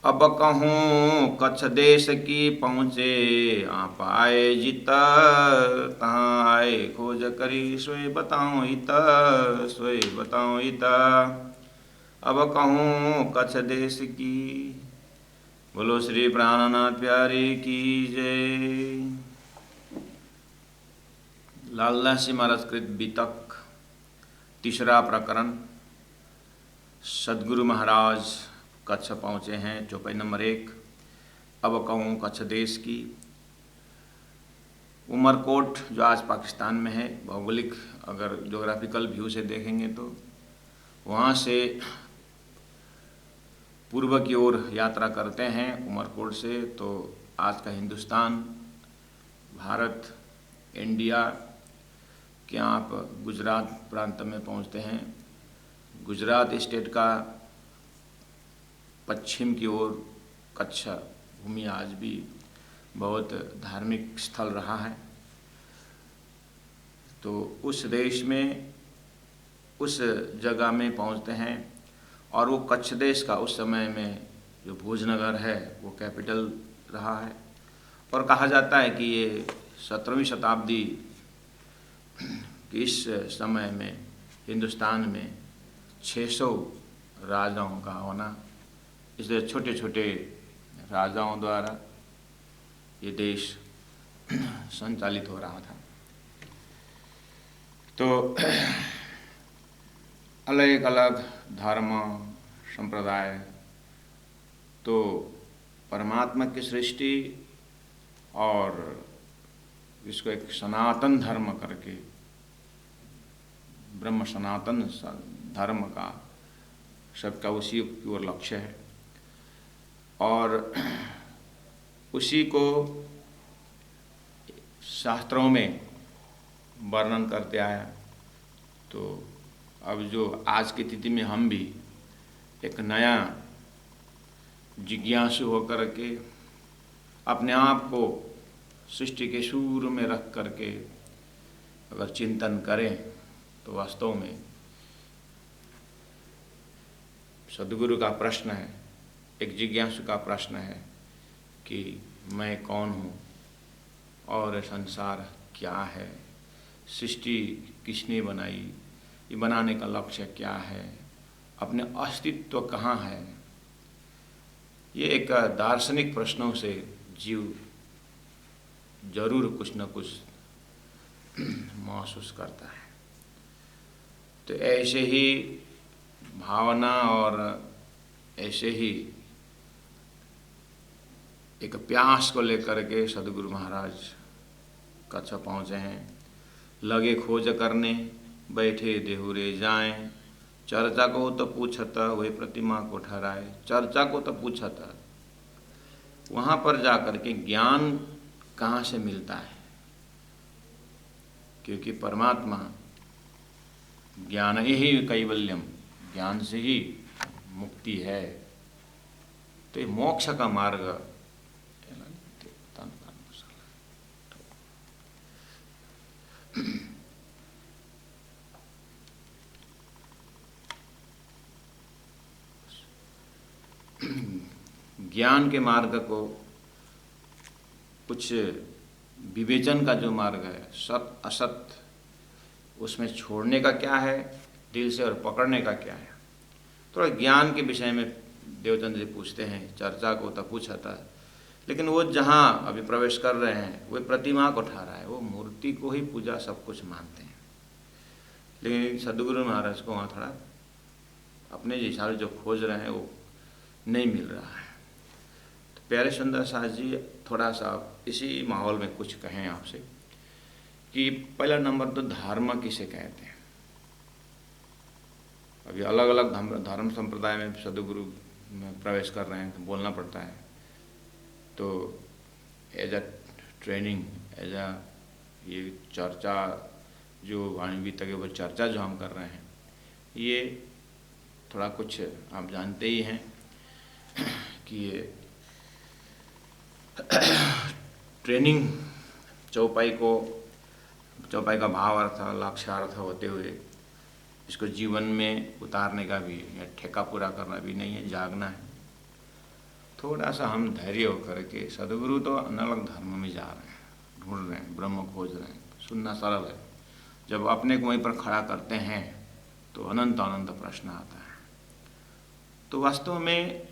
अब कहूँ कच्छ देश की पहुँचे, आप आए जित तहाँ आए खोज करी, सोई बताऊँ हित सोई बताऊँ हित। अब कहूँ कच्छ देश की, बोलो श्री प्राणनाथ प्यारे की जय। लालदास जी महाराज कृत बीतक, तीसरा प्रकरण। सदगुरु महाराज कच्छ पहुँचे हैं। चौपाई नंबर 1। अब कहूँ कच्छ देश की। उमरकोट जो आज पाकिस्तान में है, भौगोलिक अगर ज्योग्राफिकल व्यू से देखेंगे तो वहाँ से पूर्व की ओर यात्रा करते हैं उमरकोट से, तो आज का हिंदुस्तान, भारत, इंडिया के आप गुजरात प्रांत में पहुँचते हैं। गुजरात स्टेट का पश्चिम की ओर कच्छ भूमि आज भी बहुत धार्मिक स्थल रहा है। तो उस देश में, उस जगह में पहुंचते हैं और वो कच्छ देश का उस समय में जो भोजनगर है वो कैपिटल रहा है। और कहा जाता है कि ये 17वीं शताब्दी के इस समय में हिंदुस्तान में 600 राजाओं का होना, इसलिए छोटे छोटे राजाओं द्वारा ये देश संचालित हो रहा था। तो अलग अलग धर्म संप्रदाय, तो परमात्मा की सृष्टि और इसको एक सनातन धर्म करके, ब्रह्म सनातन धर्म का सबका उसी की ओर लक्ष्य है और उसी को शास्त्रों में वर्णन करते आया। तो अब जो आज की तिथि में हम भी एक नया जिज्ञासु होकर के अपने आप को सृष्टि के सूर में रख करके अगर चिंतन करें तो वास्तव में सद्गुरु का प्रश्न है, एक जिज्ञासु का प्रश्न है कि मैं कौन हूँ और संसार क्या है, सृष्टि किसने बनाई, ये बनाने का लक्ष्य क्या है, अपने अस्तित्व कहाँ है। ये एक दार्शनिक प्रश्नों से जीव जरूर कुछ न कुछ महसूस करता है। तो ऐसे ही भावना और ऐसे ही एक प्यास को लेकर के सद्गुरु महाराज कच्छ पहुँचे हैं। लगे खोज करने बैठे देहुरे जाएं, चर्चा को तो पूछता वही प्रतिमा को ठहराए। चर्चा को तो पूछता, वहाँ पर जा कर के ज्ञान कहाँ से मिलता है, क्योंकि परमात्मा ज्ञान ही कैवल्यम, ज्ञान से ही मुक्ति है। तो ये मोक्ष का मार्ग ज्ञान के मार्ग को कुछ विवेचन का जो मार्ग है, सत असत, उसमें छोड़ने का क्या है दिल से और पकड़ने का क्या है। थोड़ा ज्ञान के विषय में देवचंद जी पूछते हैं, चर्चा को तो पूछता है, लेकिन वो जहाँ अभी प्रवेश कर रहे हैं वो प्रतिमा को ठहरा है, वो मूर्ति को ही पूजा सब कुछ मानते हैं। लेकिन सद्गुरु महाराज को वहाँ थोड़ा अपने हिसाब से जो खोज रहे हैं वो नहीं मिल रहा है। तो प्यारे सुंदर सास जी थोड़ा सा इसी माहौल में कुछ कहें आपसे कि पहला नंबर तो धर्म किसे कहते हैं। अभी अलग अलग धर्म संप्रदाय में सद्गुरु में प्रवेश कर रहे हैं तो बोलना पड़ता है। तो as a training, as a ये चर्चा जो वाणी तक वो चर्चा जो हम कर रहे हैं, ये थोड़ा कुछ आप जानते ही हैं कि ये ट्रेनिंग चौपाई का भाव अर्थ लक्ष्यार्थ होते हुए इसको जीवन में उतारने का भी या ठेका पूरा करना भी नहीं है, जागना है। थोड़ा सा हम धैर्य होकर के, सदगुरु तो अलग अलग धर्म में जा रहे हैं, ढूंढ रहे हैं, ब्रह्म खोज रहे हैं, सुनना सरल है। जब अपने को वहीं पर खड़ा करते हैं तो अनंत अनंत प्रश्न आता है। तो वास्तव में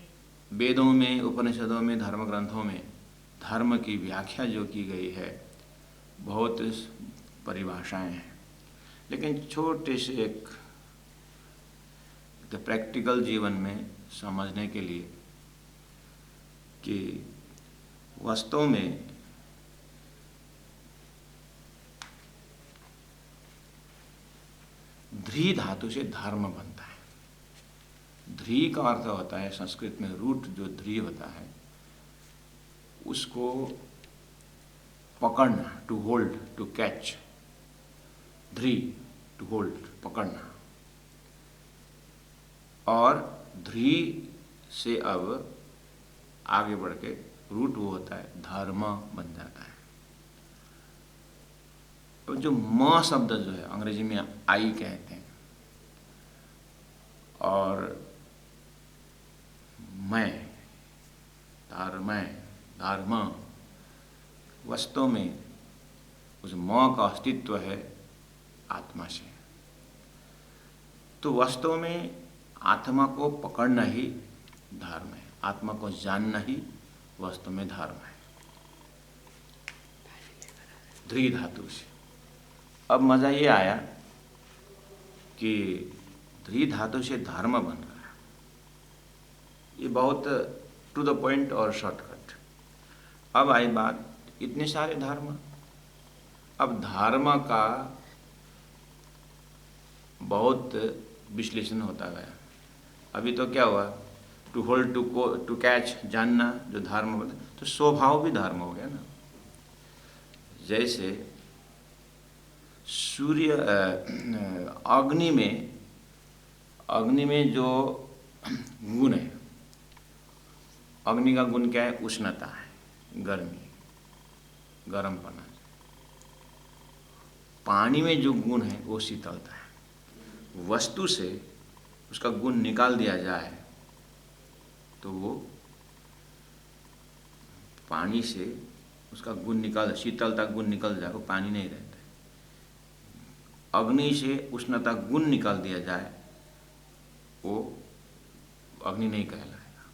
वेदों में, उपनिषदों में, धर्म ग्रंथों में धर्म की व्याख्या जो की गई है बहुत परिभाषाएं हैं, लेकिन छोटे से एक प्रैक्टिकल जीवन में समझने के लिए कि वास्तव में ध्री धातु से धर्म बनता है। ध्री का अर्थ होता है संस्कृत में रूट, जो ध्री होता है उसको पकड़ना, टू होल्ड, टू कैच। ध्री टू होल्ड, पकड़ना। और ध्री से अब आगे बढ़ के रूट वो होता है धर्म बन जाता है। तो जो म शब्द जो है अंग्रेजी में आई कहते हैं, और मैं, धर्म, वास्तव में उस म का अस्तित्व है आत्मा से। तो वास्तव में आत्मा को पकड़ना ही धर्म है, आत्मा को जानना ही वास्तव में धर्म है, ध्री धातु से। अब मजा ये आया कि ध्री धातु से धर्म बन रहा है, ये बहुत टू द पॉइंट और शॉर्टकट। अब आई बात, इतने सारे धर्म, अब धर्म का बहुत विश्लेषण होता गया। अभी तो क्या हुआ, टू होल्ड, टू कैच, जानना, जो धर्म होता, तो स्वभाव भी धर्म हो गया ना। जैसे सूर्य, अग्नि में जो गुण है, अग्नि का गुण क्या है? उष्णता है, गर्मी, गर्मपना। पानी में जो गुण है वो शीतलता है। वस्तु से उसका गुण निकाल दिया जाए तो वो पानी से उसका गुण निकाल, शीतलता गुण निकल जाए, वो पानी नहीं रहता है। अग्नि से उष्णता गुण निकाल दिया जाए वो अग्नि नहीं कहलाएगा।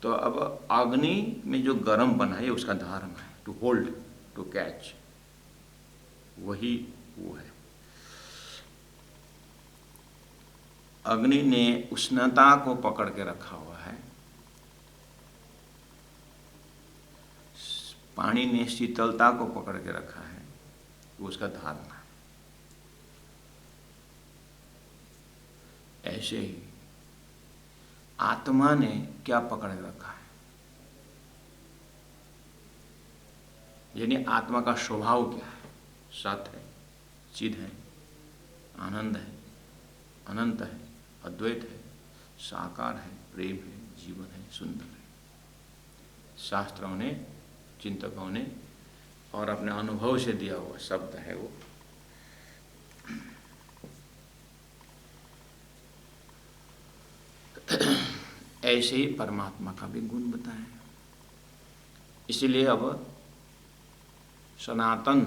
तो अब अग्नि में जो गर्म बना है उसका धर्म है, टू होल्ड, टू कैच, वही वो है। अग्नि ने उष्णता को पकड़ के रखा हुआ है, पानी ने शीतलता को पकड़ के रखा है, वो उसका धर्म है। ऐसे ही आत्मा ने क्या पकड़ के रखा है? यानी आत्मा का स्वभाव क्या है? सत है, चिद है, आनंद है, अनंत है, अद्वैत है, साकार है, प्रेम है, जीवन है, सुंदर है। शास्त्रों ने, चिंतकों ने और अपने अनुभव से दिया हुआ शब्द है वो। ऐसे ही परमात्मा का भी गुण बताएं। इसीलिए अब सनातन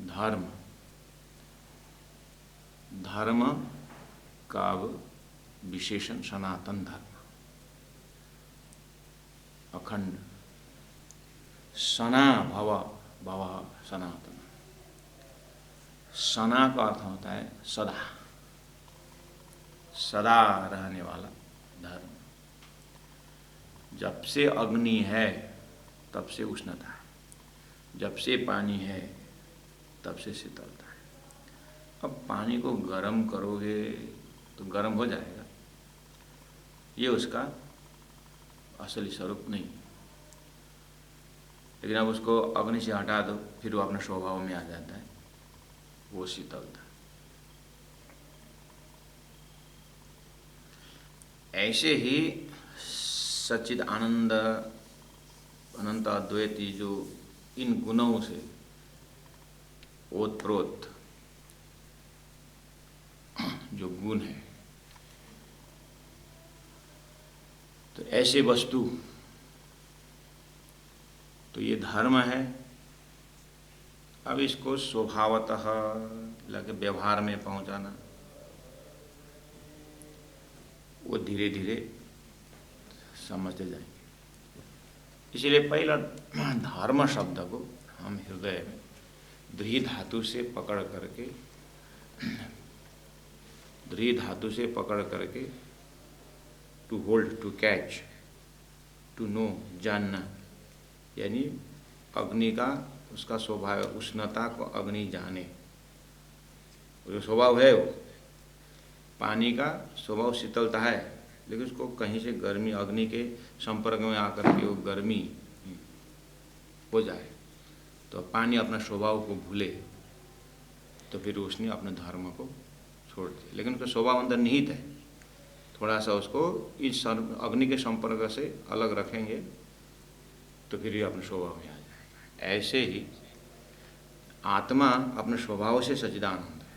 धर्म, धर्म का विशेषण सनातन धर्म, अखंड, सना भव, भव सनातन। सना का अर्थ होता है सदा, सदा रहने वाला धर्म। जब से अग्नि है तब से उष्णता है, जब से पानी है तब से शीतलता है। अब पानी को गर्म करोगे तो गर्म हो जाएगा, ये उसका असली स्वरूप नहीं। लेकिन अब उसको अग्नि से हटा दो, फिर वो अपने स्वभाव में आ जाता है, वो शीतलता। ऐसे ही सच्चिद आनंद, अनंत अद्वैती जो इन गुणों से ओतप्रोत जो गुण है, तो ऐसे वस्तु, तो ये धर्म है। अब इसको स्वभावतः लगे व्यवहार में पहुंचाना, वो धीरे धीरे समझते जाएंगे। इसलिए पहला धर्म शब्द को हम हृदय में द्रि धातु से पकड़ करके, द्रि धातु से पकड़ करके, to hold, to catch, to know, जानना, यानी अग्नि का उसका स्वभाव, उष्णता को अग्नि जाने। जो स्वभाव है वो, पानी का स्वभाव शीतलता है, लेकिन उसको कहीं से गर्मी, अग्नि के संपर्क में आकर के वो गर्मी हो जाए तो पानी अपना स्वभाव को भूले तो फिर उसने अपने धर्म को छोड़ दिया। लेकिन उसका स्वभाव अंदर निहित है, थोड़ा सा उसको इस अग्नि के संपर्क से अलग रखेंगे तो फिर ये अपने स्वभाव में आ जाएगा। ऐसे ही आत्मा अपने स्वभाव से सच्चिदानंद है।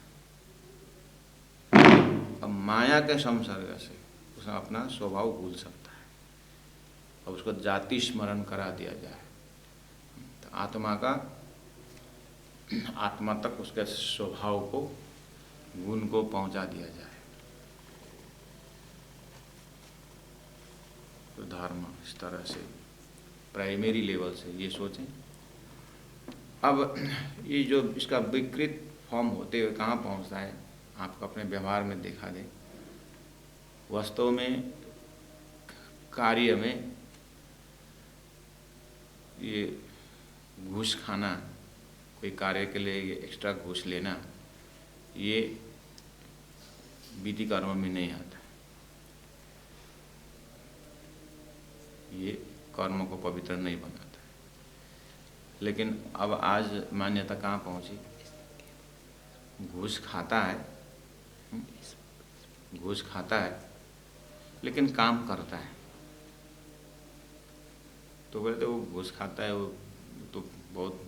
अब माया के संसर्ग से उसने अपना स्वभाव भूल सकता है। अब उसको जाति स्मरण करा दिया जाए तो आत्मा तक उसके स्वभाव को, गुण को पहुंचा दिया जाए। तो धर्म इस तरह से प्राइमरी लेवल से ये सोचें। अब ये जो इसका विकृत फॉर्म होते हुए कहाँ पहुंचता है, आपको अपने व्यवहार में देखा दे। वास्तव में कार्य में ये घूस खाना, कोई कार्य के लिए ये एक्स्ट्रा घूस लेना, ये विधि कर्म में नहीं आता। ये कर्म को पवित्र नहीं बनाता। लेकिन अब आज मान्यता कहाँ पहुंची, घूस खाता है, घूस खाता है लेकिन काम करता है। तो बोलते वो घूस खाता है, वो तो बहुत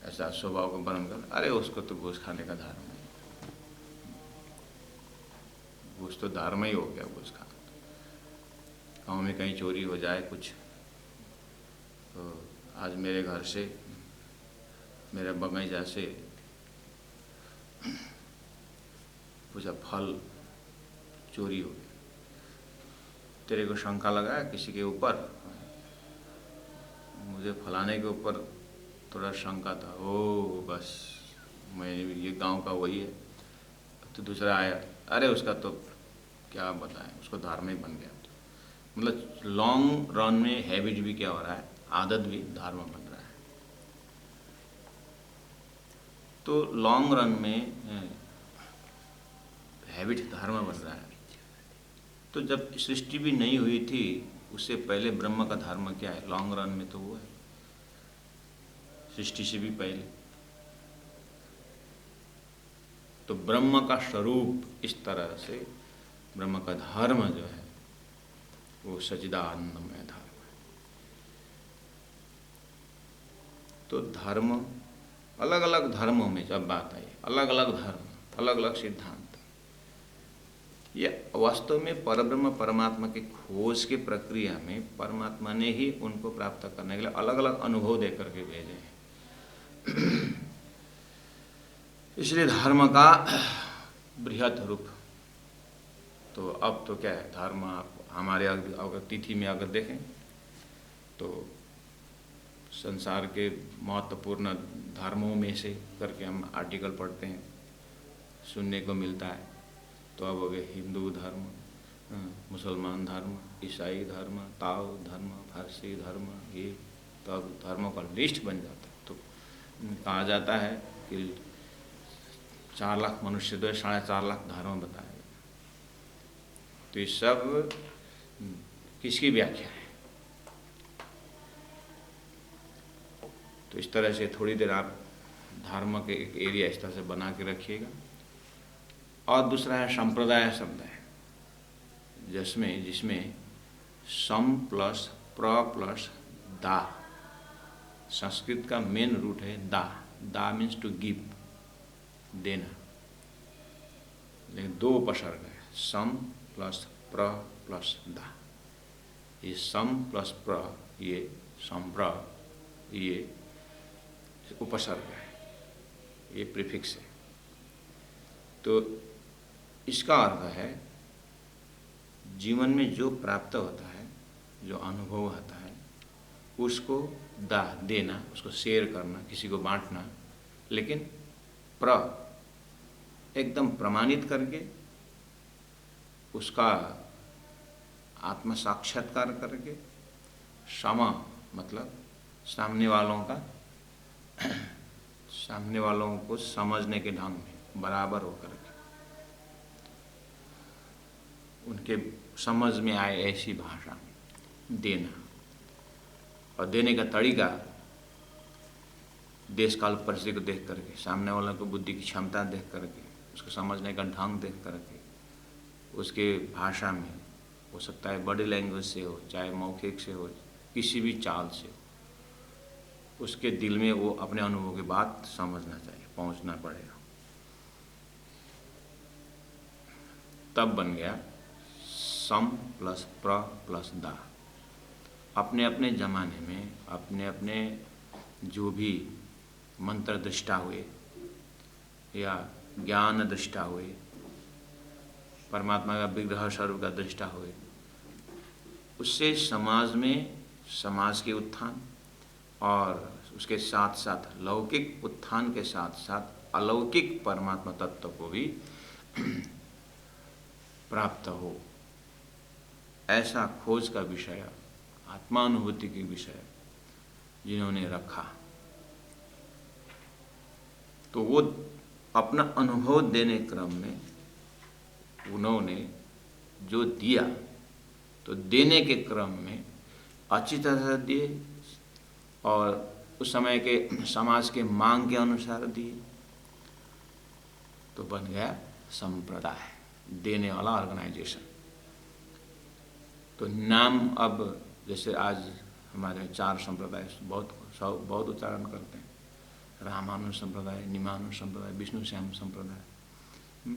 ऐसा स्वभाव को बन कर, अरे उसको तो घूस खाने का धर्म है, घूस तो धर्म ही हो गया घूस खाना। गाँव में कहीं चोरी हो जाए कुछ, तो आज मेरे घर से, मेरे बगीचा से कुछ फल चोरी हो गया, तेरे को शंका लगा किसी के ऊपर? मुझे फलाने के ऊपर थोड़ा शंका था। ओ बस, मैं ये गांव का वही है। तो दूसरा आया, अरे उसका तो क्या बताएं, उसको धार्मिक बन गया। मतलब लॉन्ग रन में हैबिट भी क्या हो रहा है, आदत भी धर्म बन रहा है। तो लॉन्ग रन में हैबिट धर्म बन रहा है। तो जब सृष्टि भी नहीं हुई थी उससे पहले ब्रह्म का धर्म क्या है, लॉन्ग रन में तो वो है, सृष्टि से भी पहले। तो ब्रह्म का स्वरूप इस तरह से, ब्रह्म का धर्म जो है वो सच्चिदानंदमय धर्म है। तो धर्म, अलग अलग धर्मों में जब बात आई, अलग अलग धर्म, अलग अलग सिद्धांत, ये वास्तव में परब्रह्म परमात्मा की खोज की प्रक्रिया में परमात्मा ने ही उनको प्राप्त करने के लिए अलग अलग अनुभव दे करके भेजे हैं। इसलिए धर्म का बृहत रूप, तो अब तो क्या है, धर्म हमारे अगर तिथि में अगर देखें तो संसार के महत्वपूर्ण धर्मों में से करके हम आर्टिकल पढ़ते हैं, सुनने को मिलता है। तो अब हो गए हिंदू धर्म, मुसलमान धर्म, ईसाई धर्म, ताओ धर्म, फारसी धर्म, ये तो अब धर्मों का लिस्ट बन जाता है। तो कहा जाता है कि 4 लाख मनुष्य तो 4.5 लाख धर्म बताए। तो ये सब किसकी व्याख्या है? तो इस तरह से थोड़ी देर आप धर्म के एक एरिया इस तरह से बना के रखिएगा। और दूसरा है संप्रदाय शब्द है, जिसमें सम प्लस प्र प्लस दा, संस्कृत का मेन रूट है दा। दा मीन्स टू गिव, देना, लेकिन 2 उपसर्ग है, सम प्लस प्र प्लस दा, ये सम प्लस प्र, ये संप्र, ये उपसर्ग है, ये प्रीफिक्स है। तो इसका अर्थ है जीवन में जो प्राप्त होता है, जो अनुभव होता है, उसको दा देना, उसको शेयर करना, किसी को बांटना, लेकिन प्र एकदम प्रमाणित करके उसका आत्म साक्षात्कार करके, क्षमा मतलब सामने वालों को समझने के ढंग में बराबर होकर के, उनके समझ में आए ऐसी भाषा में देना। और देने का तरीका देश काल परिस्थिति को देख करके, सामने वालों को बुद्धि की क्षमता देख करके, उसको समझने का ढंग देख करके, उसके भाषा में, हो सकता है बॉडी लैंग्वेज से हो, चाहे मौखिक से हो, किसी भी चाल से हो, उसके दिल में वो अपने अनुभव की बात समझना चाहिए, पहुंचना पड़ेगा। तब बन गया सम प्लस प्र प्लस दा। अपने अपने जमाने में अपने अपने जो भी मंत्र दृष्टा हुए या ज्ञान दृष्टा हुए, परमात्मा का विग्रह स्वरूप का दृष्टा हुए, उससे समाज में समाज के उत्थान और उसके साथ साथ लौकिक उत्थान के साथ साथ अलौकिक परमात्मा तत्व को भी प्राप्त हो, ऐसा खोज का विषय, आत्मानुभूति के विषय जिन्होंने रखा, तो वो अपना अनुभव देने क्रम में उन्होंने जो दिया, तो देने के क्रम में अच्छी तरह से दिए और उस समय के समाज के मांग के अनुसार दिए, तो बन गया संप्रदाय, देने वाला ऑर्गेनाइजेशन। तो नाम अब जैसे आज हमारे 4 संप्रदाय बहुत उच्चारण करते हैं, रामानुज संप्रदाय, निमानुज संप्रदाय, विष्णु श्याम संप्रदाय,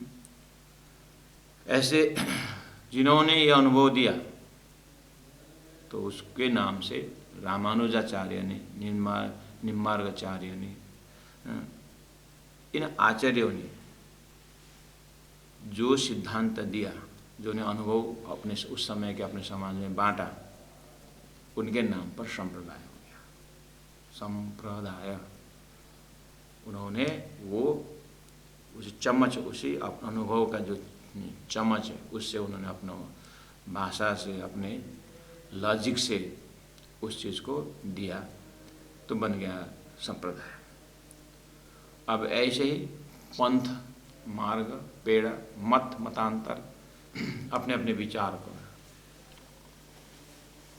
ऐसे जिन्होंने ये अनुभव दिया, तो उसके नाम से रामानुजाचार्य ने, निम्बार्काचार्य ने, इन आचार्यों ने जो सिद्धांत दिया, जो ने अनुभव अपने उस समय के अपने समाज में बांटा, उनके नाम पर संप्रदाय हो गया, संप्रदाय। उन्होंने वो उस चम्मच, उसी अनुभव का जो चम्मच है, उससे उन्होंने अपना भाषा से, अपने लॉजिक से उस चीज़ को दिया, तो बन गया संप्रदाय। अब ऐसे ही पंथ, मार्ग, पेड़, मत, मतांतर अपने अपने विचार को।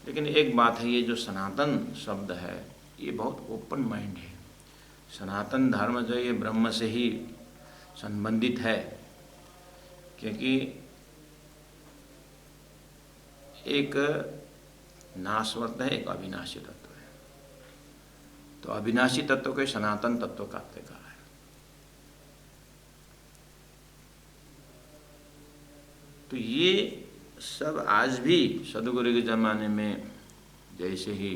लेकिन एक बात है, ये जो सनातन शब्द है ये बहुत ओपन माइंड है। सनातन धर्म जो ये ब्रह्म से ही संबंधित है, क्योंकि एक नाशवंत है, एक अविनाशी तत्व है। तो अविनाशी तत्व को सनातन तत्व का कहा है। तो ये सब आज भी सदगुरु के ज़माने में जैसे ही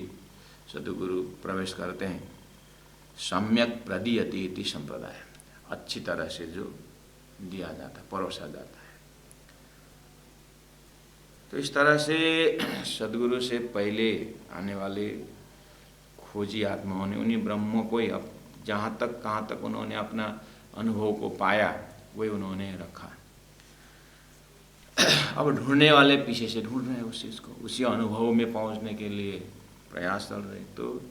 सदगुरु प्रवेश करते हैं, सम्यक प्रदीयते इति संप्रदाय, अच्छी तरह से जो दिया जाता है, परोसा जाता है। तो इस तरह से सदगुरु से पहले आने वाले खोजी आत्माओं ने उन्हीं ब्रह्मों को ही जहाँ तक कहाँ तक उन्होंने अपना अनुभव को पाया, वही उन्होंने रखा। अब ढूंढने वाले पीछे से ढूंढ रहे हैं उस चीज़ को, उसी अनुभव में पहुंचने के लिए प्रयास चल रहे। तो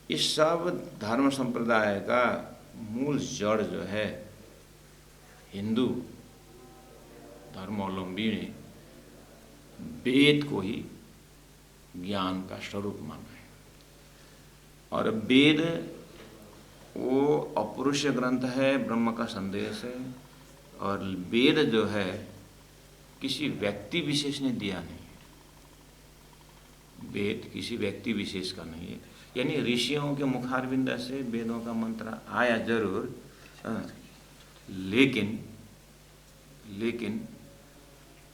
इस सब धर्म संप्रदाय का मूल जड़ जो है, हिंदू धर्मावलंबी ने वेद को ही ज्ञान का स्वरूप माना है। और वेद वो अपरुष्य ग्रंथ है, ब्रह्म का संदेश है। और वेद जो है किसी व्यक्ति विशेष ने दिया नहीं है, वेद किसी व्यक्ति विशेष का नहीं है। यानी ऋषियों के मुखारविंद से वेदों का मंत्र आया जरूर, लेकिन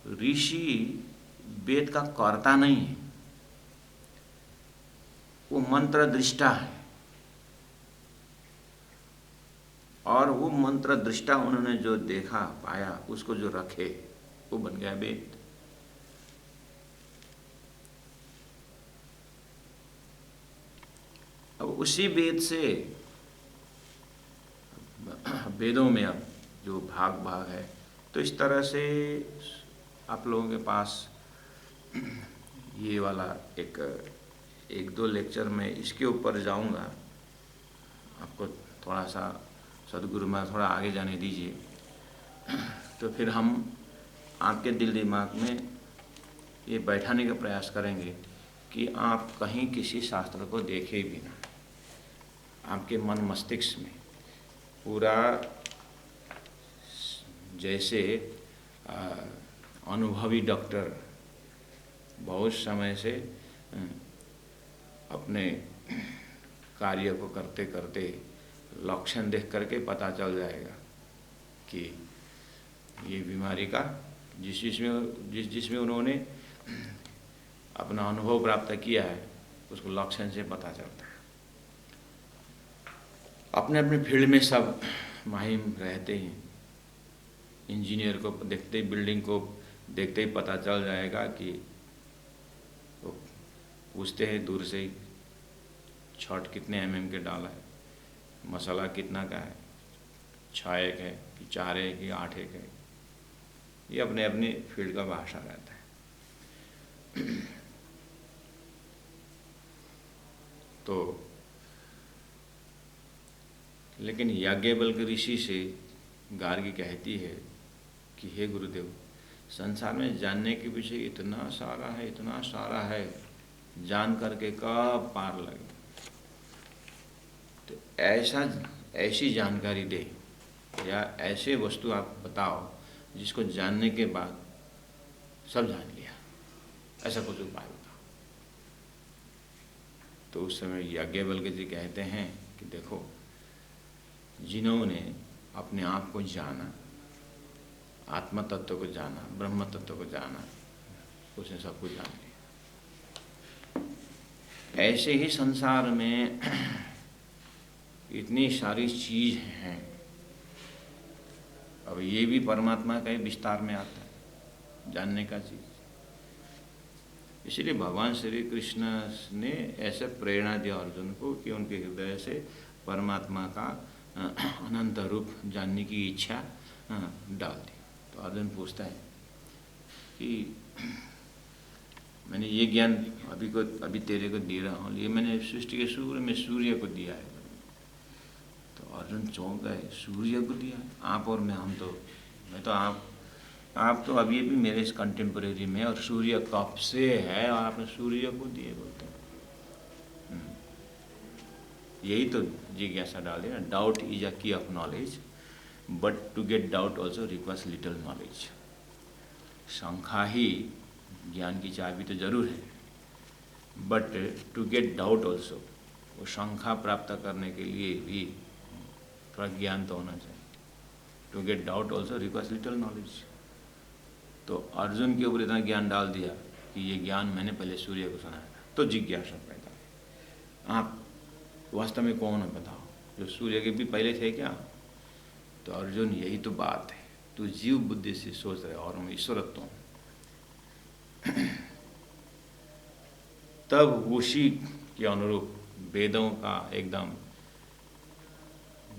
ऋषि वेद का कर्ता नहीं है, वो मंत्र दृष्टा है, और वो मंत्र दृष्टा उन्होंने जो देखा पाया उसको जो रखे वो बन गया वेद। अब उसी वेद से वेदों में अब जो भाग भाग है, तो इस तरह से आप लोगों के पास ये वाला एक दो लेक्चर में इसके ऊपर जाऊंगा। आपको थोड़ा सा सदगुरु में थोड़ा आगे जाने दीजिए, तो फिर हम आपके दिल दिमाग में ये बैठाने का प्रयास करेंगे कि आप कहीं किसी शास्त्र को देखे बिना आपके मन मस्तिष्क में पूरा जैसे अनुभवी डॉक्टर बहुत समय से अपने कार्य को करते करते लक्षण देख करके पता चल जाएगा कि ये बीमारी का जिसमें उन्होंने अपना अनुभव प्राप्त किया है उसको लक्षण से पता चलता है। अपने अपने फील्ड में सब माहिम रहते हैं। इंजीनियर को देखते ही, बिल्डिंग को देखते ही पता चल जाएगा कि वो पूछते हैं दूर से ही छत कितने mm के डाला है, मसाला कितना का है, 6 एक है कि 4 एक कि 8 एक है। ये अपने अपने फील्ड का भाषा रहता है। तो लेकिन याज्ञवल्क्य ऋषि से गार्गी कहती है कि हे गुरुदेव, संसार में जानने के विषय इतना सारा है, जान करके कब पार लगे। तो ऐसी जानकारी दे या ऐसे वस्तु आप बताओ जिसको जानने के बाद सब जान लिया, ऐसा कुछ उपाय बताओ। तो उस समय याज्ञवल्क्य जी कहते हैं कि देखो, जिन्होंने अपने आप को जाना, आत्म तत्व को जाना, ब्रह्म तत्व को जाना, उसने सब कुछ जान लिया। ऐसे ही संसार में इतनी सारी चीज हैं। अब ये भी परमात्मा का ही विस्तार में आता है, जानने का चीज। इसलिए भगवान श्री कृष्ण ने ऐसे प्रेरणा दिया अर्जुन को कि उनके हृदय से परमात्मा का अनंत रूप जानने की इच्छा डाल दी। तो अर्जुन पूछता है कि मैंने ये ज्ञान अभी तेरे को दे रहा हूँ, ये मैंने सृष्टि के शुरू में सूर्य को दिया है। तो अर्जुन चौंक गए, सूर्य को दिया? आप और मैं तो आप तो अभी भी मेरे इस कंटेम्परेरी में, और सूर्य कब से है और आपने सूर्य को दिए बोलते हैं। यही तो जिज्ञासा डाल दिया। Doubt is a key of knowledge, but to get doubt also requires little knowledge. शंका ही ज्ञान की चाबी तो जरूर है, but to get doubt also, वो शंका प्राप्त करने के लिए भी थोड़ा ज्ञान तो होना चाहिए। To get doubt also requires little knowledge. तो अर्जुन के ऊपर इतना ज्ञान डाल दिया कि ये ज्ञान मैंने पहले सूर्य को सुनाया, तो जिज्ञासा पैदा है। आप वास्तव में कौन है बताओ, जो सूर्य के भी पहले थे क्या? तो अर्जुन यही तो बात है, तू जीव बुद्धि से सोच रहे और मैं ईश्वरत्व हूँ। तब उसी के अनुरूप वेदों का एकदम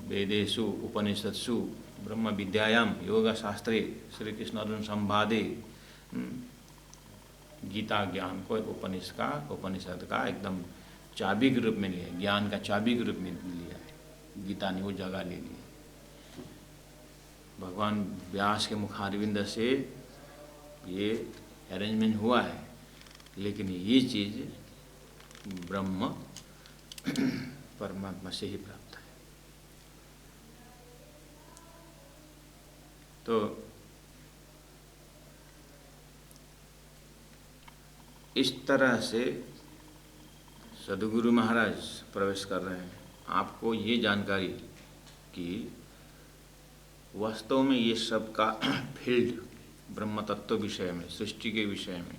वेदेषु उपनिषत्सु ब्रह्म विद्यायाम योग शास्त्रे श्री कृष्ण अर्जुन संवादे गीता ज्ञान को उपनिषद का एकदम चाबी के रूप में लिया, ज्ञान का चाबी के रूप में लिया है। गीता ने वो जगह ले ली। भगवान व्यास के मुखारविंद से ये अरेंजमेंट हुआ है, लेकिन ये चीज ब्रह्म परमात्मा से ही प्राप्त है। तो इस तरह से सदगुरु महाराज प्रवेश कर रहे हैं आपको ये जानकारी कि वास्तव में ये सब का फील्ड ब्रह्म तत्व विषय में, सृष्टि के विषय में,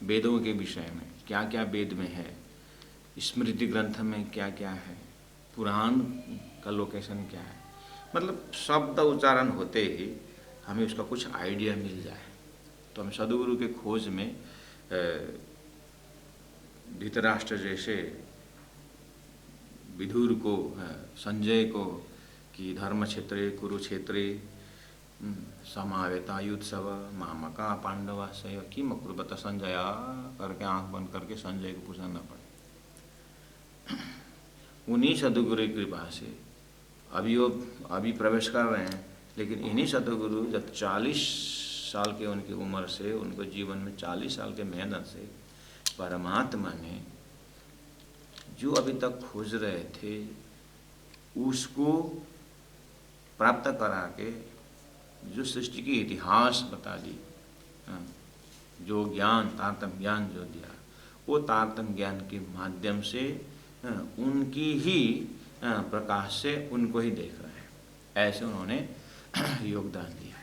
वेदों के विषय में, क्या क्या वेद में है, स्मृति ग्रंथ में क्या क्या है, पुराण का लोकेशन क्या है, मतलब शब्द उच्चारण होते ही हमें उसका कुछ आइडिया मिल जाए। तो हम सदगुरु के खोज में धृतराष्ट्र जैसे विदुर को, संजय को कि धर्म क्षेत्रे कुरुक्षेत्रे समावेतायुत्सव मामका पांडवा सय किम अकुर्वत संजय करके आंख बंद करके संजय को पूछना न पड़े। उन्हीं सदगुरु की कृपा से अभी प्रवेश कर रहे हैं, लेकिन इन्हीं सदगुरु जब 40 साल के उनकी उम्र से, उनको जीवन में 40 साल के मेहनत से परमात्मा ने जो अभी तक खोज रहे थे उसको प्राप्त करा के जो सृष्टि की इतिहास बता दी, जो ज्ञान तारतम्य ज्ञान जो दिया, वो तारतम्य ज्ञान के माध्यम से उनकी ही प्रकाश से उनको ही देख रहे हैं। ऐसे उन्होंने योगदान दिया,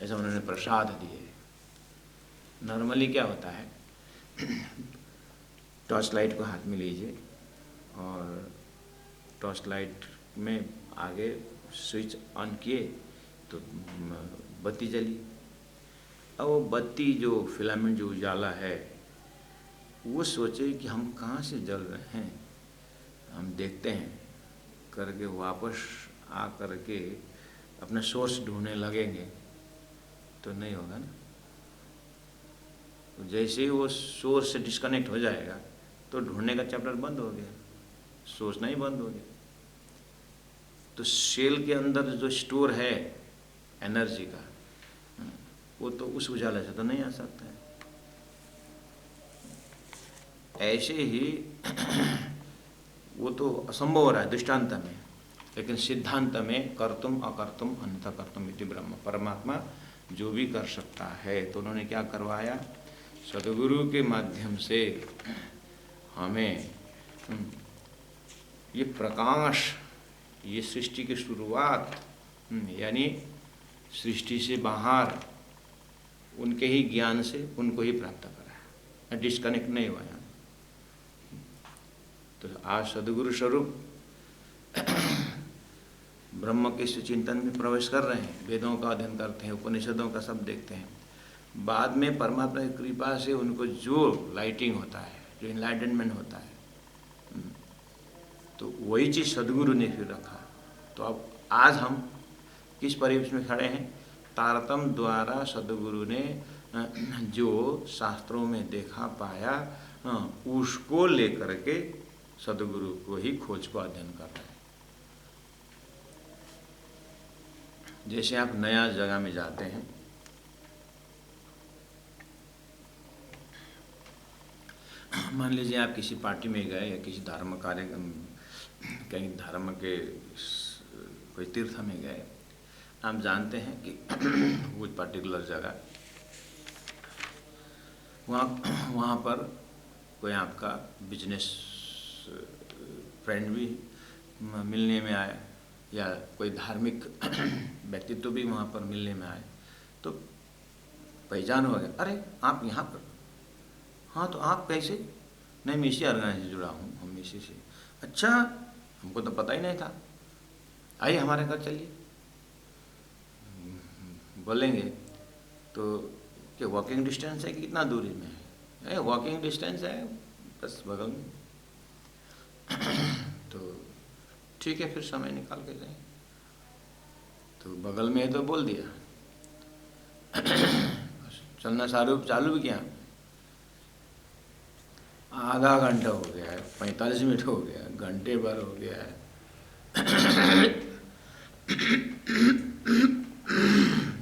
ऐसा उन्होंने प्रसाद दिए। नॉर्मली क्या होता है, टॉर्च लाइट को हाथ में लीजिए और टॉर्च लाइट में आगे स्विच ऑन किए तो बत्ती जली। अब वो बत्ती जो फिलामेंट जो उजाला है वो सोचे कि हम कहाँ से जल रहे हैं, हम देखते हैं करके वापस आ करके अपना सोर्स ढूंढने लगेंगे तो नहीं होगा ना। तो जैसे ही वो सोर्स से डिस्कनेक्ट हो जाएगा तो ढूंढने का चैप्टर बंद हो गया, सोर्स नहीं बंद हो गया। तो सेल के अंदर जो स्टोर है एनर्जी का, वो तो उस उजाले से तो नहीं आ सकता है। ऐसे ही वो तो असंभव हो रहा है दृष्टांत में, लेकिन सिद्धांत में कर्तुम अकर्तुम अन्यथा कर्तुम इति ब्रह्म, परमात्मा जो भी कर सकता है। तो उन्होंने क्या करवाया, सदगुरु के माध्यम से हमें ये प्रकाश, ये सृष्टि की शुरुआत यानी सृष्टि से बाहर उनके ही ज्ञान से उनको ही प्राप्त करा, डिस्कनेक्ट नहीं हुआ। तो आज सदगुरु स्वरूप ब्रह्म के चिंतन में प्रवेश कर रहे हैं, वेदों का अध्ययन करते हैं, उपनिषदों का सब देखते हैं। बाद में परमात्मा की कृपा से उनको जो लाइटिंग होता है, जो इनलाइटनमेंट होता है, तो वही चीज़ सदगुरु ने फिर रखा। तो अब आज हम किस परिवेश में खड़े हैं, तारतम्य द्वारा सदगुरु ने जो शास्त्रों में देखा पाया उसको लेकर के सदगुरु को ही खोज को अध्ययन कर रहे हैं। जैसे आप नया जगह में जाते हैं, मान लीजिए आप किसी पार्टी में गए या किसी धर्म कार्यक्रम, कहीं धर्म के कोई तीर्थ में गए, आप जानते हैं कि वो पर्टिकुलर जगह वहाँ पर कोई आपका बिजनेस फ्रेंड भी मिलने में आया या कोई धार्मिक व्यक्तित्व भी वहाँ पर मिलने में आए, तो पहचान हो गया, अरे आप यहाँ पर, हाँ तो आप कैसे? नहीं, मैं इसी ऑर्गेनाइजेशन से जुड़ा हूँ, हम इसी से। अच्छा, हमको तो पता ही नहीं था, आइए हमारे घर चलिए। बोलेंगे तो क्या वॉकिंग डिस्टेंस है कि कितना दूरी में है? वॉकिंग डिस्टेंस है, बस बगल में। तो ठीक है, फिर समय निकाल के जाए। तो बगल में है तो बोल दिया, चलना चालू भी किया, आधा घंटा हो गया है, 45 मिनट हो गया, घंटे भर हो गया है,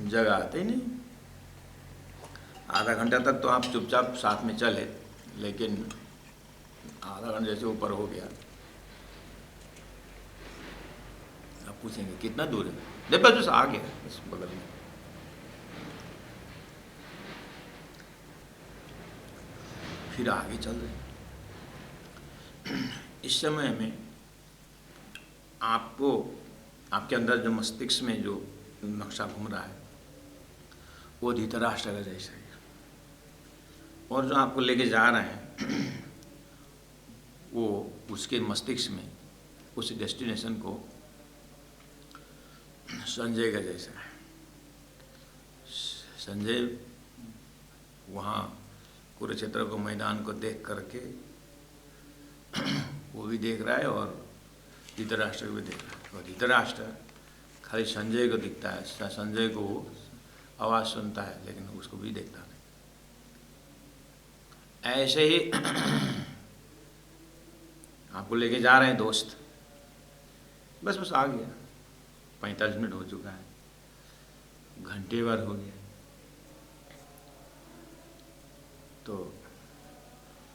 जगह आते ही नहीं। आधा घंटा तक तो आप चुपचाप साथ में चले, लेकिन आधा घंटा जैसे ऊपर हो गया, आप पूछेंगे कितना दूर है? देखो बस आ गया, बस बगल में। फिर आगे चल रहे। इस समय में आपको, आपके अंदर जो मस्तिष्क में जो नक्शा घूम रहा है, वो धृतराष्ट्र का जैसा ही। और जो आपको लेके जा रहे हैं वो उसके मस्तिष्क में उस डेस्टिनेशन को संजय का जैसा है। संजय वहाँ कुरुक्षेत्र को मैदान को देख करके वो भी देख रहा है और धृतराष्ट्र को भी देख रहा है। और धृतराष्ट्र खाली संजय को दिखता है, संजय को आवाज़ सुनता है लेकिन उसको भी देखता नहीं। ऐसे ही आपको लेके जा रहे हैं दोस्त, बस आ गया, 45 मिनट हो चुका है, घंटे भर हो गया। तो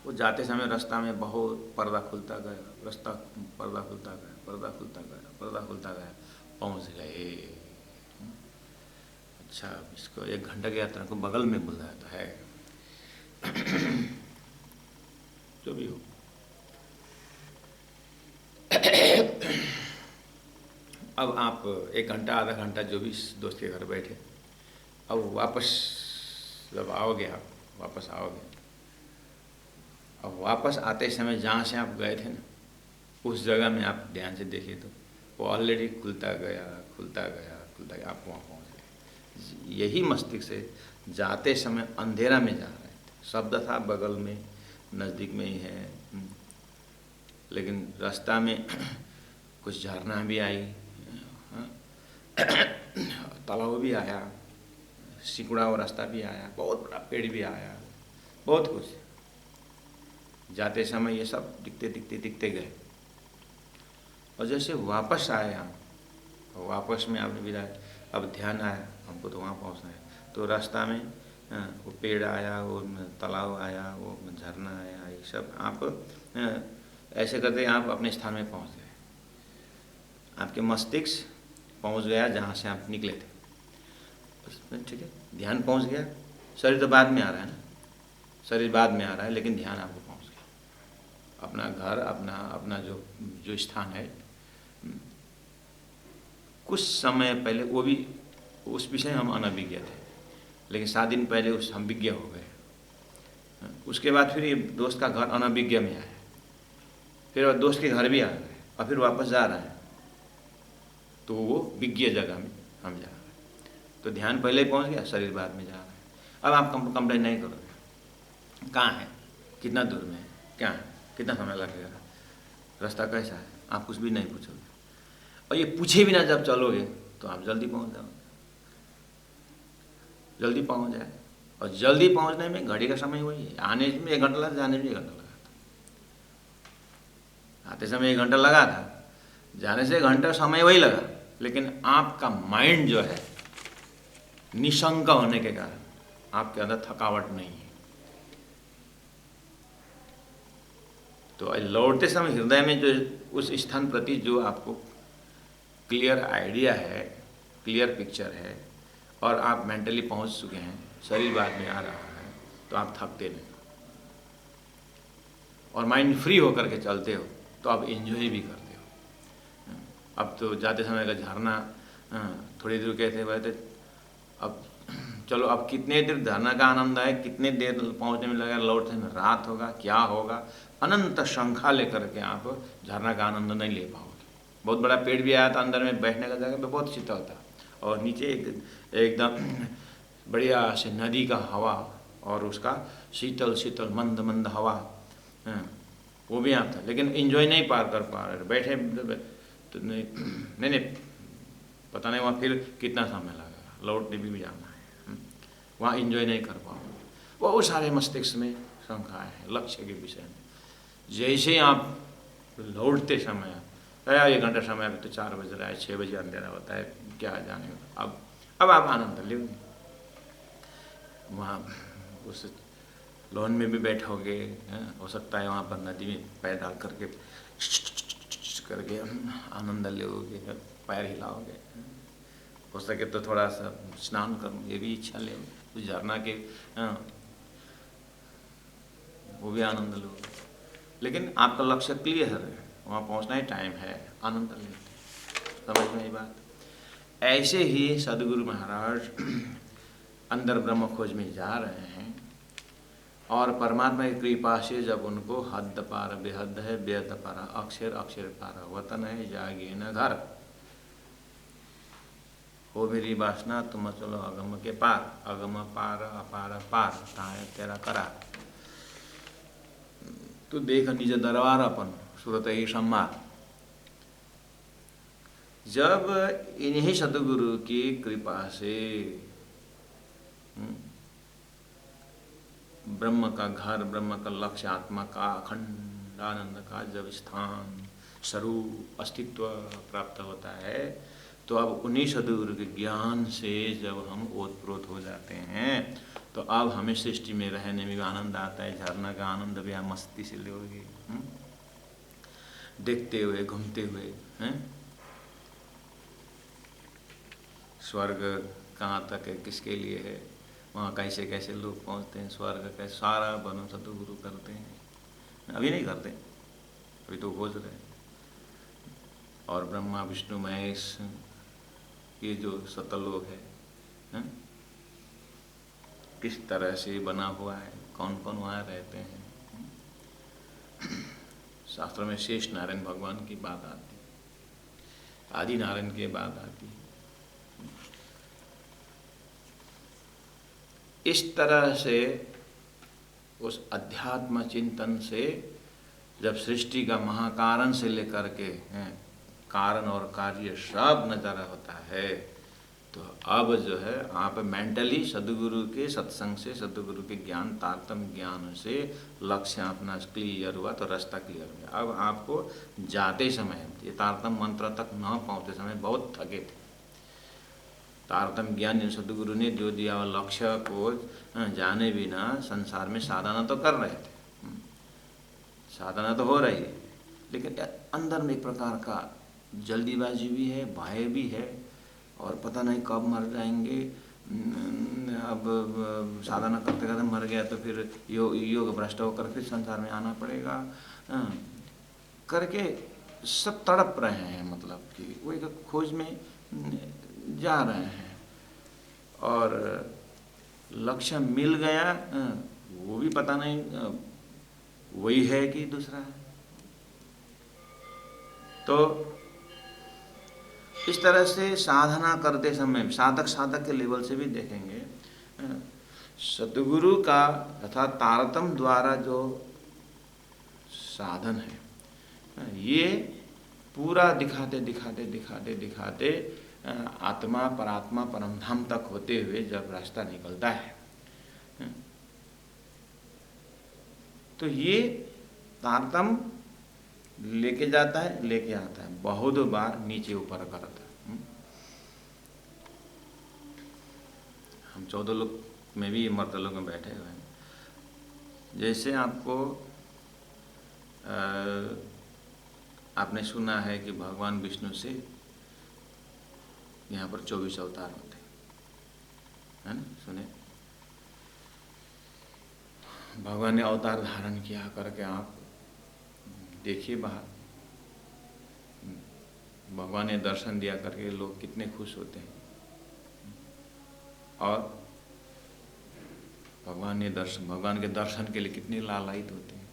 वो जाते समय रास्ता में बहुत पर्दा खुलता गया, रास्ता पर्दा खुलता गया, पर्दा खुलता गया, पर्दा खुलता गया, पहुँच गए। अच्छा, इसको 1 घंटा की यात्रा को बगल में बुलाया तो है। जो भी हो, अब आप 1 घंटा आधा घंटा जो भी दोस्त के घर बैठे, अब वापस जब आओगे, आप वापस आओगे, अब वापस आते समय जहाँ से आप गए थे ना, उस जगह में आप ध्यान से देखिए तो वो ऑलरेडी खुलता गया, खुलता गया, खुलता गया, आप वहाँ पहुँच गए। यही मस्तिष्क से जाते समय अंधेरा में जा रहे थे, शब्द था बगल में, नज़दीक में ही है, लेकिन रास्ता में कुछ झरना भी आई, तालाब भी आया, सिकुड़ा हुआ रास्ता भी आया, बहुत बड़ा पेड़ भी आया, बहुत कुछ। जाते समय ये सब दिखते दिखते दिखते गए। और जैसे वापस आए हम, वापस में आपने विदा, अब ध्यान आया हमको तो वहाँ पहुँचना है, तो रास्ता में वो पेड़ आया, वो तालाब आया, वो झरना आया, ये सब आप ऐसे करते आप अपने स्थान में पहुँच गए। आपके मस्तिष्क पहुँच गया जहाँ से आप निकले थे, ठीक है, ध्यान पहुँच गया। शरीर तो बाद में आ रहा है ना, शरीर बाद में आ रहा है, लेकिन ध्यान आपको पहुँच गया। अपना घर, अपना जो स्थान है, कुछ समय पहले वो भी उस विषय हम अनभिज्ञ थे, लेकिन 7 दिन पहले हम विज्ञ हो गए। उसके बाद फिर ये दोस्त का घर अनभिज्ञ में आया, फिर दोस्त के घर भी आ गए, और फिर वापस जा रहे हैं, तो वो विज्ञ जगह में हम जा रहे हैं। तो ध्यान पहले पहुंच गया, शरीर बाद में जा रहा है। अब आप कंप्लेन नहीं करोगे, कहाँ है, कितना दूर में है, क्या है, कितना समय लगेगा, रास्ता कैसा है, आप कुछ भी नहीं पूछोगे। और ये पूछे बिना जब चलोगे तो आप जल्दी पहुंच जाओगे, जल्दी पहुंच जाए। और जल्दी पहुंचने में घड़ी का समय वही है, आने में 1 घंटा लगा, जाने में 1 घंटा लगा था। आते समय 1 घंटा लगा था, जाने से 1 घंटा समय वही लगा, लेकिन आपका माइंड जो है निशंक होने के कारण आपके अंदर थकावट नहीं है। तो लौटते समय हृदय में जो उस स्थान प्रति जो आपको क्लियर आइडिया है, क्लियर पिक्चर है, और आप मेंटली पहुंच चुके हैं, शरीर बाद में आ रहा है, तो आप थकते नहीं और माइंड फ्री होकर के चलते हो, तो आप एंजॉय भी करते हो। अब तो जाते समय का झरना थोड़ी दूर कहते हुए थे, अब चलो, अब कितने देर झरना का आनंद है, कितने देर पहुंचने में लगेगा, लौटने में रात होगा, क्या होगा, अनंत शंखा लेकर के आप झरना का आनंद नहीं ले पाओगे। बहुत बड़ा पेड़ भी आया था, अंदर में बैठने का जगह पे बहुत शीतल था, और नीचे एकदम बढ़िया से नदी का हवा, और उसका शीतल शीतल मंद मंद हवा, वो भी आता, लेकिन एंजॉय नहीं कर पा रहे, बैठे तो नहीं पता नहीं वहाँ फिर कितना समय लगेगा, लौटने भी जाना है, वहाँ एंजॉय नहीं कर पाओगे। बहुत सारे मस्तिष्क में शंकाएँ हैं लक्ष्य के विषय में। जैसे ही आप लौटते समय, 1 घंटा समय, अभी तो 4 बज रहा है, 6 बजे अंधेरा होता है, क्या जाने, अब आप आनंद ले वहाँ उस लॉन में भी बैठोगे, हो सकता है वहाँ पर नदी में पैर डाल करके आनंद लोगे, पैर हिलाओगे, हो सके तो थोड़ा सा स्नान करूँ, ये भी इच्छा ले, उस झरना के वो भी आनंद लो। लेकिन आपका लक्ष्य क्लियर है, वहाँ पहुँचना ही, टाइम है, आनंद लेते। समझ में ये बात। ऐसे ही सदगुरु महाराज अंदर ब्रह्म खोज में जा रहे हैं और परमात्मा की कृपा से जब उनको हद पार बेहद है, बेहद पार अक्षर, अक्षर पार वतन है, जागे न घर, हो मेरी वासना तुम चलो अगम के पार, अगम पार अपार पार ताए तेरा करार। तो देख निज दरबार अपन सुरत ही सम्मार। जब इन्हीं सदगुरु की कृपा से ब्रह्म का घर, ब्रह्म का लक्ष्य, आत्मा का अखंड आनंद का जब स्थान, स्वरूप, अस्तित्व प्राप्त होता है, तो अब उन्हीं सदगुरु के ज्ञान से जब हम ओतप्रोत हो जाते हैं, तो अब हमें सृष्टि में रहने में भी आनंद आता है। झरना का आनंद भी आप मस्ती से लोगे, देखते हुए, घूमते हुए हैं। स्वर्ग कहाँ तक है, किसके लिए है, वहाँ कैसे कैसे लोग पहुँचते हैं, स्वर्ग का सारा वर्णन सदगुरु करते हैं। अभी नहीं करते, अभी तो खोज रहे हैं। और ब्रह्मा विष्णु महेश ये जो सतलोक है, किस तरह से बना हुआ है, कौन कौन वहाँ रहते हैं। शास्त्र में शेष नारायण भगवान की बात आती है, आदि नारायण की बात आती है। इस तरह से उस अध्यात्म चिंतन से जब सृष्टि का महाकारण से लेकर के कारण और कार्य सब नजर होता है, तो अब जो है आप मेंटली सदगुरु के सत्संग से, सदगुरु के ज्ञान, तारतम्य ज्ञान से लक्ष्य अपना क्लियर हुआ, तो रास्ता क्लियर हो गया। अब आपको जाते समय, ये तारतम्य मंत्र तक न पहुँचते समय बहुत थके थे। तारतम्य ज्ञान सदगुरु ने जो दिया लक्ष्य को जाने बिना संसार में साधना तो कर रहे थे, साधना तो हो रही है, लेकिन अंदर में एक प्रकार का जल्दीबाजी भी है, भय भी है, और पता नहीं कब मर जाएंगे। अब साधना करते करते मर गया तो फिर योग भ्रष्ट होकर फिर संसार में आना पड़ेगा करके सब तड़प रहे हैं। मतलब कि वो एक खोज में जा रहे हैं, और लक्ष्य मिल गया वो भी पता नहीं वही है कि दूसरा है। तो इस तरह से साधना करते समय साधक के लेवल से भी देखेंगे, सद्गुरु का तथा तारतम्य द्वारा जो साधन है, ये पूरा दिखाते दिखाते दिखाते दिखाते आत्मा, परात्मा, परमधाम तक होते हुए जब रास्ता निकलता है, तो ये तारतम्य लेके जाता है, लेके आता है, बहुत बार नीचे ऊपर करता है। हम 14 लोग में भी मर्तलों में बैठे हुए हैं। जैसे आपको आपने सुना है कि भगवान विष्णु से यहाँ पर 24 अवतार होते हैं ना, सुने? भगवान ने अवतार धारण किया करके आप देखिए बाहर, भगवान ने दर्शन दिया करके लोग कितने खुश होते हैं, और भगवान के दर्शन के लिए कितने लालायित होते हैं।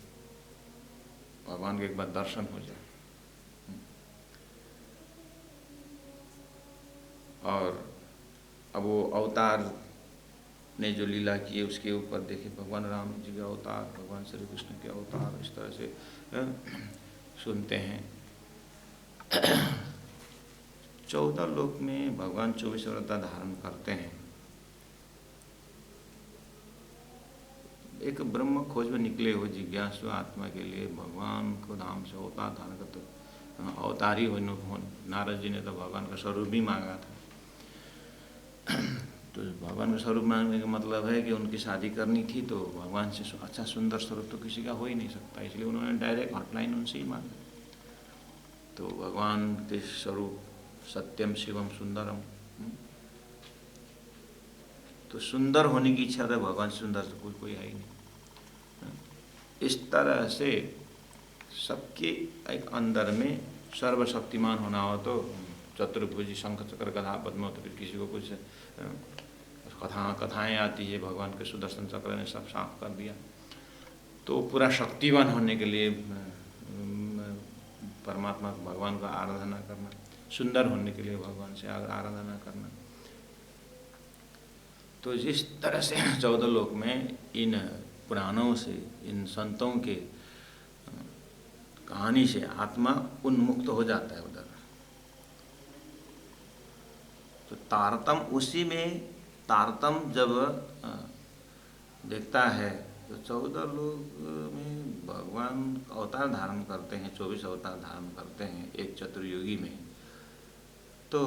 भगवान के एक बार दर्शन हो जाए, और अब वो अवतार ने जो लीला की है उसके ऊपर देखिए, भगवान राम जी के अवतार, भगवान श्री कृष्ण के अवतार, इस तरह से सुनते हैं। 14 लोक में भगवान 24 अवतार धारण करते हैं। एक ब्रह्म खोज में निकले हो जिज्ञासु आत्मा के लिए भगवान को नाम से अवतार धारण करते, अवतार ही हो। नारद जी ने तो भगवान का स्वरूप भी मांगा था। तो भगवान का स्वरूप मांगने का मतलब है कि उनकी शादी करनी थी, तो भगवान से अच्छा सुंदर स्वरूप तो किसी का हो ही नहीं सकता, इसलिए उन्होंने डायरेक्ट हॉटलाइन उनसे ही मांगा। तो भगवान के स्वरूप सत्यम शिवम सुंदरम, तो सुंदर होने की इच्छा था, भगवान सुंदर तो कोई है ही नहीं। इस तरह से सबके एक अंदर में सर्वशक्तिमान होना हो तो चतुर्भुज, शंख चक्र गदा पद्म, तो फिर किसी को कुछ कथाएं आती है, भगवान के सुदर्शन चक्र ने सब साफ कर दिया। तो पूरा शक्तिवान होने के लिए परमात्मा भगवान का आराधना करना, सुंदर होने के लिए भगवान से आराधना करना। तो इस तरह से 14 लोक में इन पुराणों से, इन संतों के कहानी से आत्मा उन्मुक्त हो जाता है उधर। तो तारतम उसी में, तारतम जब देखता है तो 14 लोक में भगवान अवतार धारण करते हैं, 24 अवतार धारण करते हैं एक चतुर्युगी में। तो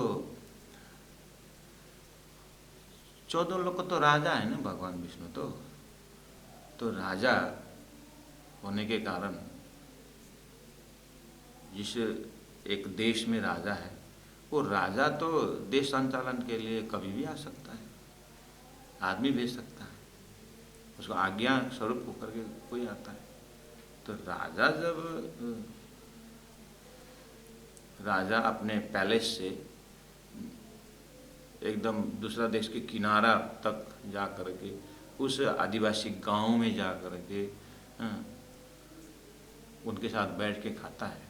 14 लोग तो राजा है ना भगवान विष्णु। तो राजा होने के कारण जिस एक देश में राजा है, वो राजा तो देश संचालन के लिए कभी भी आ सकता है, आदमी भेज सकता है, उसको आज्ञा स्वरूप होकर के कोई आता है। तो राजा अपने पैलेस से एकदम दूसरा देश के किनारा तक जा कर के उस आदिवासी गांव में जा कर के उनके साथ बैठ के खाता है,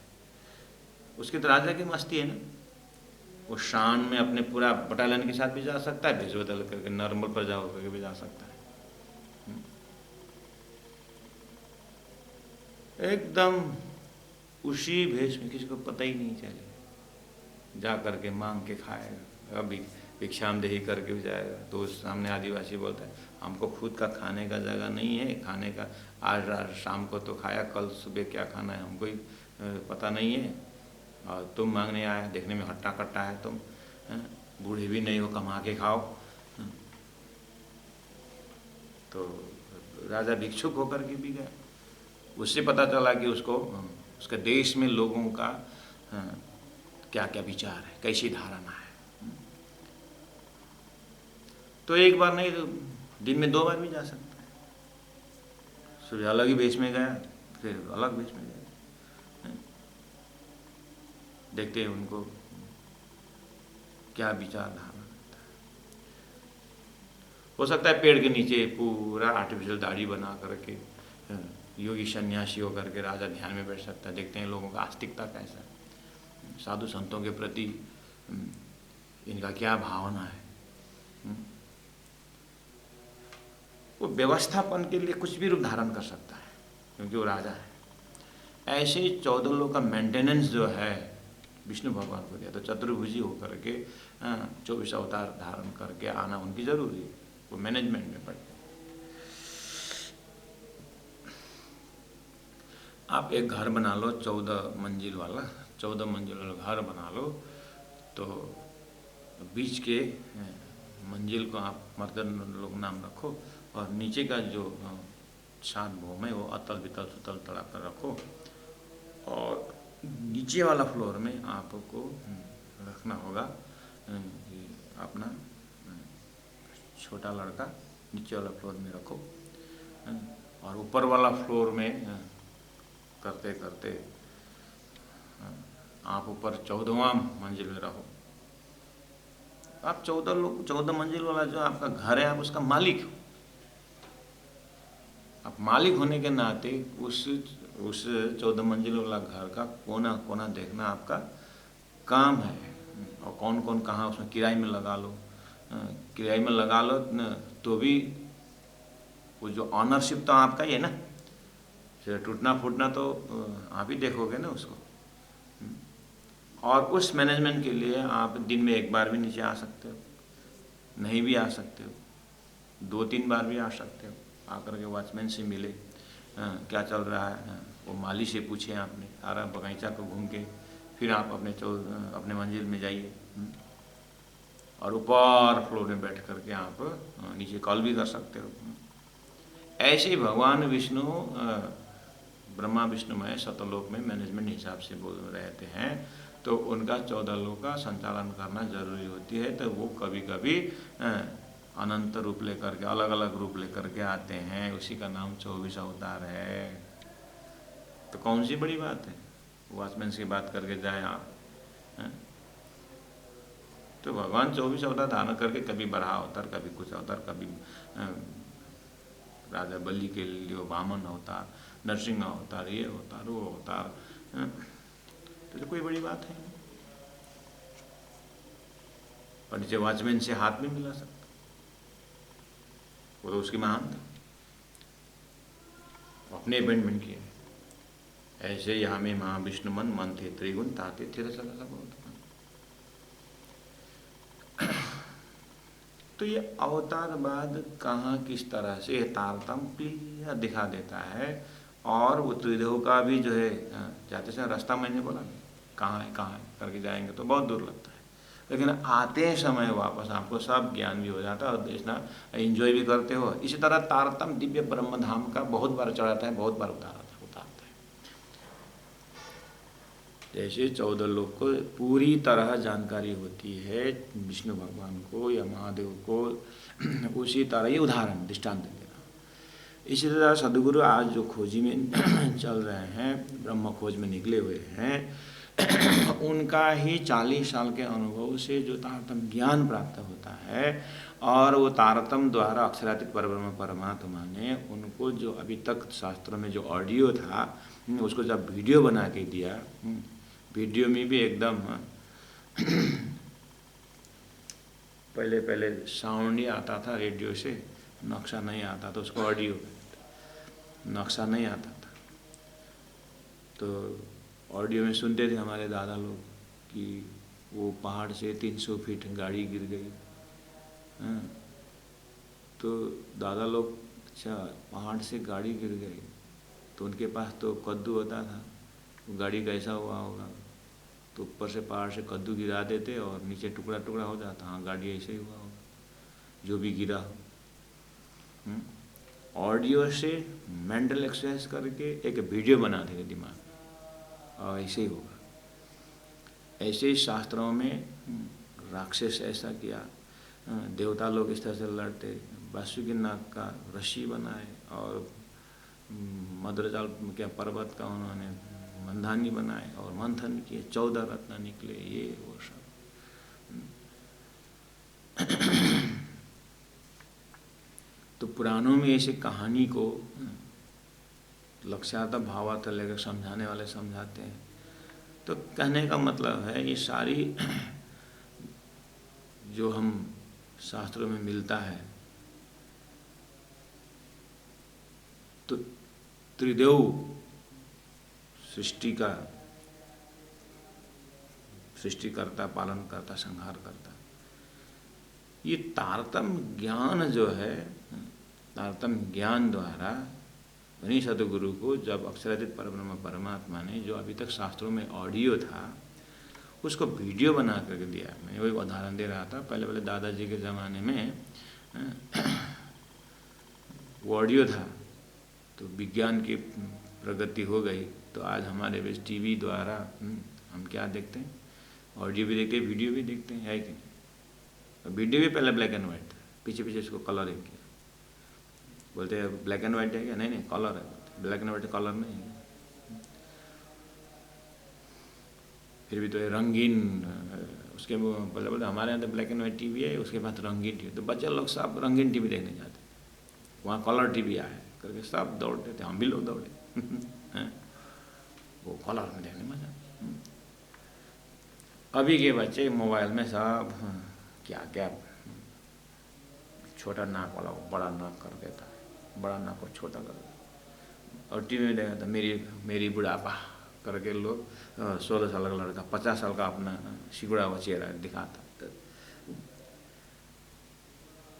उसकी तो राजा की मस्ती है ना। वो शान में अपने पूरा बटालियन के साथ भी जा सकता है, भेज बदल करके नॉर्मल प्रजा होकर के भी जा सकता है। एकदम उसी भेष में, किसी को पता ही नहीं चले, जा करके मांग के खाएगा, अभी भिक्षामदेही करके भी जाएगा। तो उस सामने आदिवासी बोलता है हमको खुद का खाने का जगह नहीं है, खाने का आज शाम को तो खाया, कल सुबह क्या खाना है हमको ही पता नहीं है, और तुम मांगने आया, देखने में हट्टा कट्टा है तुम, बूढ़े भी नहीं हो, कमा के खाओ। तो राजा भिक्षुक होकर के भी गया। उससे पता चला कि उसको उसके देश में लोगों का क्या क्या विचार है, कैसी धारणा है। तो एक बार नहीं तो दिन में 2 बार भी जा सकता है। सूर्य अलग ही वेश में गया, फिर अलग वेश में गया, देखते हैं उनको क्या विचार धारणा करता है। हो सकता है पेड़ के नीचे पूरा आर्टिफिशियल दाढ़ी बना करके योगी सन्यासी होकर के राजा ध्यान में बैठ सकता है। देखते हैं लोगों का आस्तिकता कैसा है, साधु संतों के प्रति इनका क्या भावना है। वो व्यवस्थापन के लिए कुछ भी रूप धारण कर सकता है, क्योंकि वो राजा है। ऐसे ही 14 लोग का मेंटेनेंस जो है विष्णु भगवान को दिया। तो चतुर्भुजी होकर के 24 अवतार धारण करके आना उनकी जरूरी है, वो मैनेजमेंट में पड़ता है। आप एक घर बना लो 14 मंजिल वाला, 14 मंजिल वाला घर बना लो, तो बीच के मंजिल को आप मर्दन लोग नाम रखो, और नीचे का जो 7 भूम है वो अतल वितल सुतल तड़ा कर रखो, और नीचे वाला फ्लोर में आपको रखना होगा अपना छोटा लड़का, नीचे वाला फ्लोर में रखो, और ऊपर वाला फ्लोर में करते करते आप ऊपर 14वां मंजिल में रहो। आप 14 मंजिल वाला जो आपका घर है, आप उसका मालिक हो। आप मालिक होने के नाते उस 14 मंजिल वाला घर का कोना कोना देखना आपका काम है। और कौन कौन कहाँ उसमें किराए में लगा लो, किराए में लगा लो तो भी वो जो ऑनरशिप तो आपका ही है ना, टूटना फूटना तो आप ही देखोगे ना उसको। और उस मैनेजमेंट के लिए आप दिन में 1 बार भी नीचे आ सकते हो, नहीं भी आ सकते हो, 2-3 बार भी आ सकते हो। आकर के वॉचमैन से मिले, क्या चल रहा है, वो माली से पूछे आपने, सारा बगीचा को घूम के फिर आप अपने मंजिल में जाइए, और ऊपर फ्लोर में बैठ करके आप नीचे कॉल भी कर सकते हो। ऐसे ही भगवान विष्णु ब्रह्मा विष्णुमय सतलोक में मैनेजमेंट हिसाब से बोल रहते हैं, तो उनका 14 लोक का संचालन करना जरूरी होती है। तो वो कभी कभी अनंत रूप लेकर के, अलग अलग रूप लेकर के आते हैं, उसी का नाम 24 अवतार है। तो कौन सी बड़ी बात है, वॉचमैन से बात करके जाए आप, तो भगवान 24 अवतार धारण करके कभी बराह अवतार, कभी कुछ अवतार, कभी राजा बलि के लिए वामन अवतार, नरसिंह अवतार, ये अवतार, वो अवतार, तो कोई बड़ी बात है नहीं। और नीचे वॉचमैन से हाथ में मिला सकता, वो तो उसकी महान था, अपने अपॉइंटमेंट किए। ऐसे यहाँ में महाविष्णु मन थे त्रिगुण ताते थिर चला बहुत। तो ये अवतारवाद कहाँ किस तरह से तारतम्य क्लियर दिखा देता है। और वो त्रिदेव का भी जो है, जाते समय रास्ता मैंने बोला कहाँ है करके जाएंगे तो बहुत दूर लगता है, लेकिन आते समय वापस आपको सब ज्ञान भी हो जाता है और देखना एंजॉय भी करते हो। इसी तरह तारतम्य दिव्य ब्रह्म धाम का बहुत बार चढ़ाता है, बहुत बार उतारता है। जैसे 14 लोग को पूरी तरह जानकारी होती है विष्णु भगवान को या महादेव को, उसी तरह ये उदाहरण दृष्टांत दे रहा। इसी तरह सदगुरु आज जो खोजी में चल रहे हैं, ब्रह्म खोज में निकले हुए हैं, उनका ही 40 साल के अनुभव से जो तारतम्य ज्ञान प्राप्त होता है, और वो तारतम्य द्वारा अक्षरातीत परब्रह्म परमात्मा ने उनको जो अभी तक शास्त्रों में जो ऑडियो था, उसको जब वीडियो बना के दिया, वीडियो में भी एकदम पहले साउंड ही आता था रेडियो से, नक्शा नहीं आता था, उसको ऑडियो, नक्शा नहीं आता था। तो ऑडियो में सुनते थे हमारे दादा लोग कि वो पहाड़ से 300 फीट गाड़ी गिर गई। तो दादा लोग, अच्छा पहाड़ से गाड़ी गिर गई, तो उनके पास तो कद्दू होता था, गाड़ी कैसा हुआ होगा, तो ऊपर से पहाड़ से कद्दू गिरा देते और नीचे टुकड़ा टुकड़ा हो जाता। हाँ, गाड़ी ऐसे ही हुआ होगा जो भी गिरा हो। ऑडियो से मेंटल एक्सरसाइज करके एक वीडियो बना देंगे दिमाग, और ऐसे ही होगा। ऐसे ही शास्त्रों में राक्षस ऐसा किया, देवता लोग इस तरह से लड़ते, वासुकी नाग का रस्सी बनाए और मद्रजाल क्या पर्वत का उन्होंने मंधानी बनाए और मंथन किए, 14 रत्न निकले, ये वो सब। तो पुराणों में ऐसे कहानी को लक्ष्यार्थ भावार्थ लेकर समझाने वाले समझाते हैं। तो कहने का मतलब है ये सारी जो हम शास्त्रों में मिलता है, तो त्रिदेव सृष्टिकर्ता, पालन करता, संहार करता, ये तारतम्य ज्ञान जो है, तारतम्य ज्ञान द्वारा वही सदगुरु को जब अक्षरातीत परब्रह्म परमात्मा ने जो अभी तक शास्त्रों में ऑडियो था उसको वीडियो बना करके दिया। मैं वही उदाहरण दे रहा था, पहले दादाजी के ज़माने में वो ऑडियो था, तो विज्ञान की प्रगति हो गई, तो आज हमारे बीच टीवी द्वारा हम क्या देखते हैं, ऑडियो भी देखते हैं, वीडियो भी देखते हैं, है कि नहीं। वीडियो भी पहले ब्लैक एंड वाइट था, पीछे इसको कलरिंग किया। बोलते हैं ब्लैक एंड वाइट है क्या? नहीं कलर है। ब्लैक एंड वाइट कलर नहीं है। फिर भी तो ये रंगीन, उसके बोले हमारे यहाँ तो ब्लैक एंड वाइट टीवी है, उसके बाद रंगीन टीवी। तो बच्चे लोग सब रंगीन टीवी देखने जाते, वहाँ कलर टीवी आया करके सब दौड़ते थे, हम भी लोग दौड़े वो कलर में देखने मजा। अभी के बच्चे मोबाइल में सब क्या क्या छोटा नाक वाला को बड़ा नाक कर देता है, बड़ा नाक को छोटा कर देता। और टीवी में देखा था मेरी बुढ़ापा करके लोग 16 साल का लड़का 50 साल का अपना सिकुड़ा हुआ चेहरा दिखाता। तो